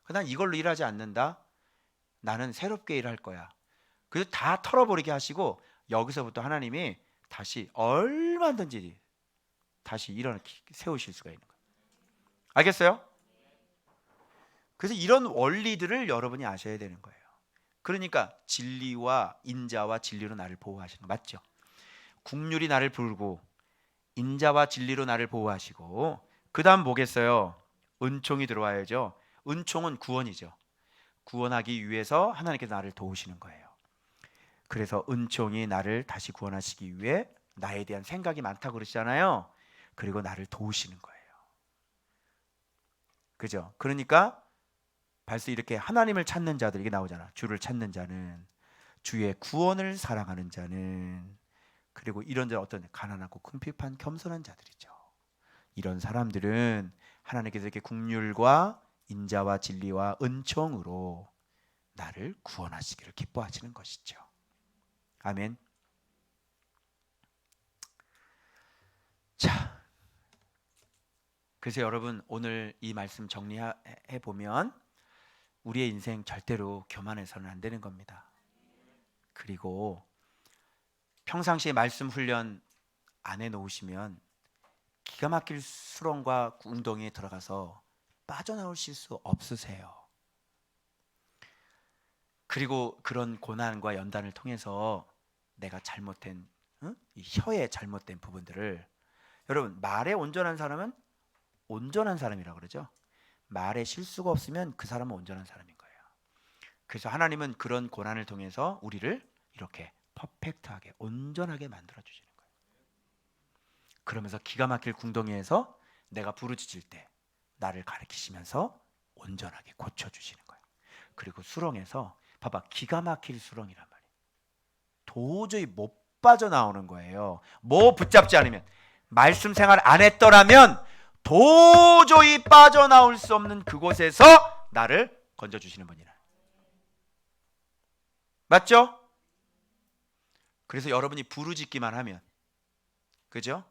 난 이걸로 일하지 않는다. 나는 새롭게 일할 거야. 그래서 다 털어버리게 하시고 여기서부터 하나님이 다시 얼마든지 다시 세우실 수가 있는 거예요. 알겠어요? 그래서 이런 원리들을 여러분이 아셔야 되는 거예요. 그러니까 진리와 인자와 진리로 나를 보호하시는 거 맞죠? 국률이 나를 불고 인자와 진리로 나를 보호하시고 그 다음 뭐겠어요? 은총이 들어와야죠. 은총은 구원이죠. 구원하기 위해서 하나님께서 나를 도우시는 거예요. 그래서 은총이 나를 다시 구원하시기 위해 나에 대한 생각이 많다고 그러시잖아요. 그리고 나를 도우시는 거예요. 그죠? 그러니까 벌써 이렇게 하나님을 찾는 자들 이게 나오잖아. 주를 찾는 자는 주의 구원을 사랑하는 자는 그리고 이런 자 어떤 가난하고 궁핍한 겸손한 자들이죠. 이런 사람들은 하나님께서 이렇게 긍휼과 인자와 진리와 은총으로 나를 구원하시기를 기뻐하시는 것이죠. 아멘. 자, 그래서 여러분 오늘 이 말씀 정리해 보면 우리의 인생 절대로 교만해서는 안 되는 겁니다. 그리고 평상시에 말씀 훈련 안 해놓으시면 기가 막힐 수렁과 운동에 들어가서 빠져나오실 수 없으세요. 그리고 그런 고난과 연단을 통해서 내가 잘못된 이 혀의 잘못된 부분들을, 여러분 말에 온전한 사람은 온전한 사람이라고 그러죠. 말에 실수가 없으면 그 사람은 온전한 사람인 거예요. 그래서 하나님은 그런 고난을 통해서 우리를 이렇게 퍼펙트하게 온전하게 만들어 주시는 거예요. 그러면서 기가 막힐 궁덩이에서 내가 부르짖을 때 나를 가르치시면서 온전하게 고쳐주시는 거예요. 그리고 수렁에서 봐봐, 기가 막힐 수렁이란 말이에요. 도저히 못 빠져나오는 거예요. 뭐 붙잡지 않으면, 말씀 생활 안 했더라면 도저히 빠져나올 수 없는 그곳에서 나를 건져주시는 분이라. 맞죠? 그래서 여러분이 부르짖기만 하면, 그죠?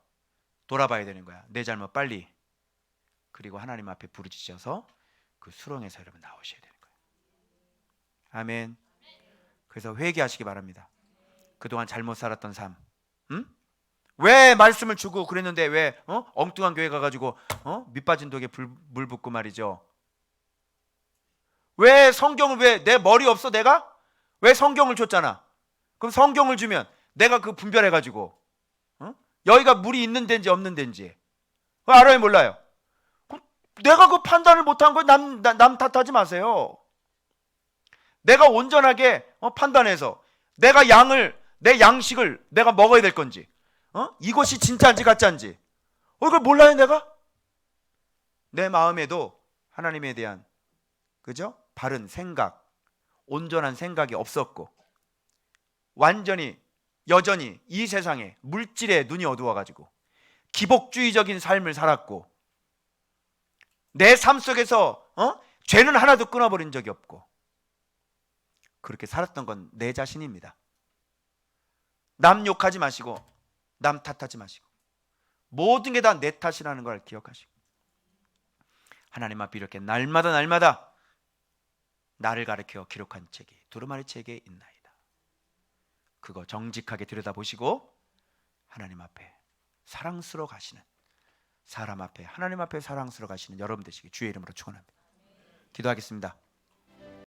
돌아봐야 되는 거야. 내 잘못 빨리. 그리고 하나님 앞에 부르짖어서 그 수렁에서 여러분 나오셔야 되는 거예요. 아멘. 그래서 회개하시기 바랍니다. 그동안 잘못 살았던 삶, 왜 말씀을 주고 그랬는데 왜 엉뚱한 교회 가가지고 밑빠진 독에 물 붓고 말이죠. 왜 성경을, 왜 내 머리 없어 내가? 왜 성경을 줬잖아. 그럼 성경을 주면 내가 그 분별해가지고 여기가 물이 있는 데인지 없는 데인지 알아요 몰라요? 내가 그 판단을 못한 거 남 탓하지 마세요. 내가 온전하게 판단해서 내가 내 양식을 내가 먹어야 될 건지 이것이 진짜인지 가짜인지 이걸 몰라요 내가? 내 마음에도 하나님에 대한, 그죠? 바른 생각, 온전한 생각이 없었고 완전히 여전히 이 세상에 물질에 눈이 어두워가지고 기복주의적인 삶을 살았고 내 삶 속에서 죄는 하나도 끊어버린 적이 없고 그렇게 살았던 건 내 자신입니다. 남 욕하지 마시고 남 탓하지 마시고 모든 게 다 내 탓이라는 걸 기억하시고 하나님 앞에 이렇게 날마다 나를 가르쳐 기록한 책이 두루마리 책에 있나이다. 그거 정직하게 들여다보시고 하나님 앞에 사랑스러워 가시는, 사람 앞에 하나님 앞에 사랑스러워 가시는 여러분 되시기 주의 이름으로 축원합니다. 기도하겠습니다.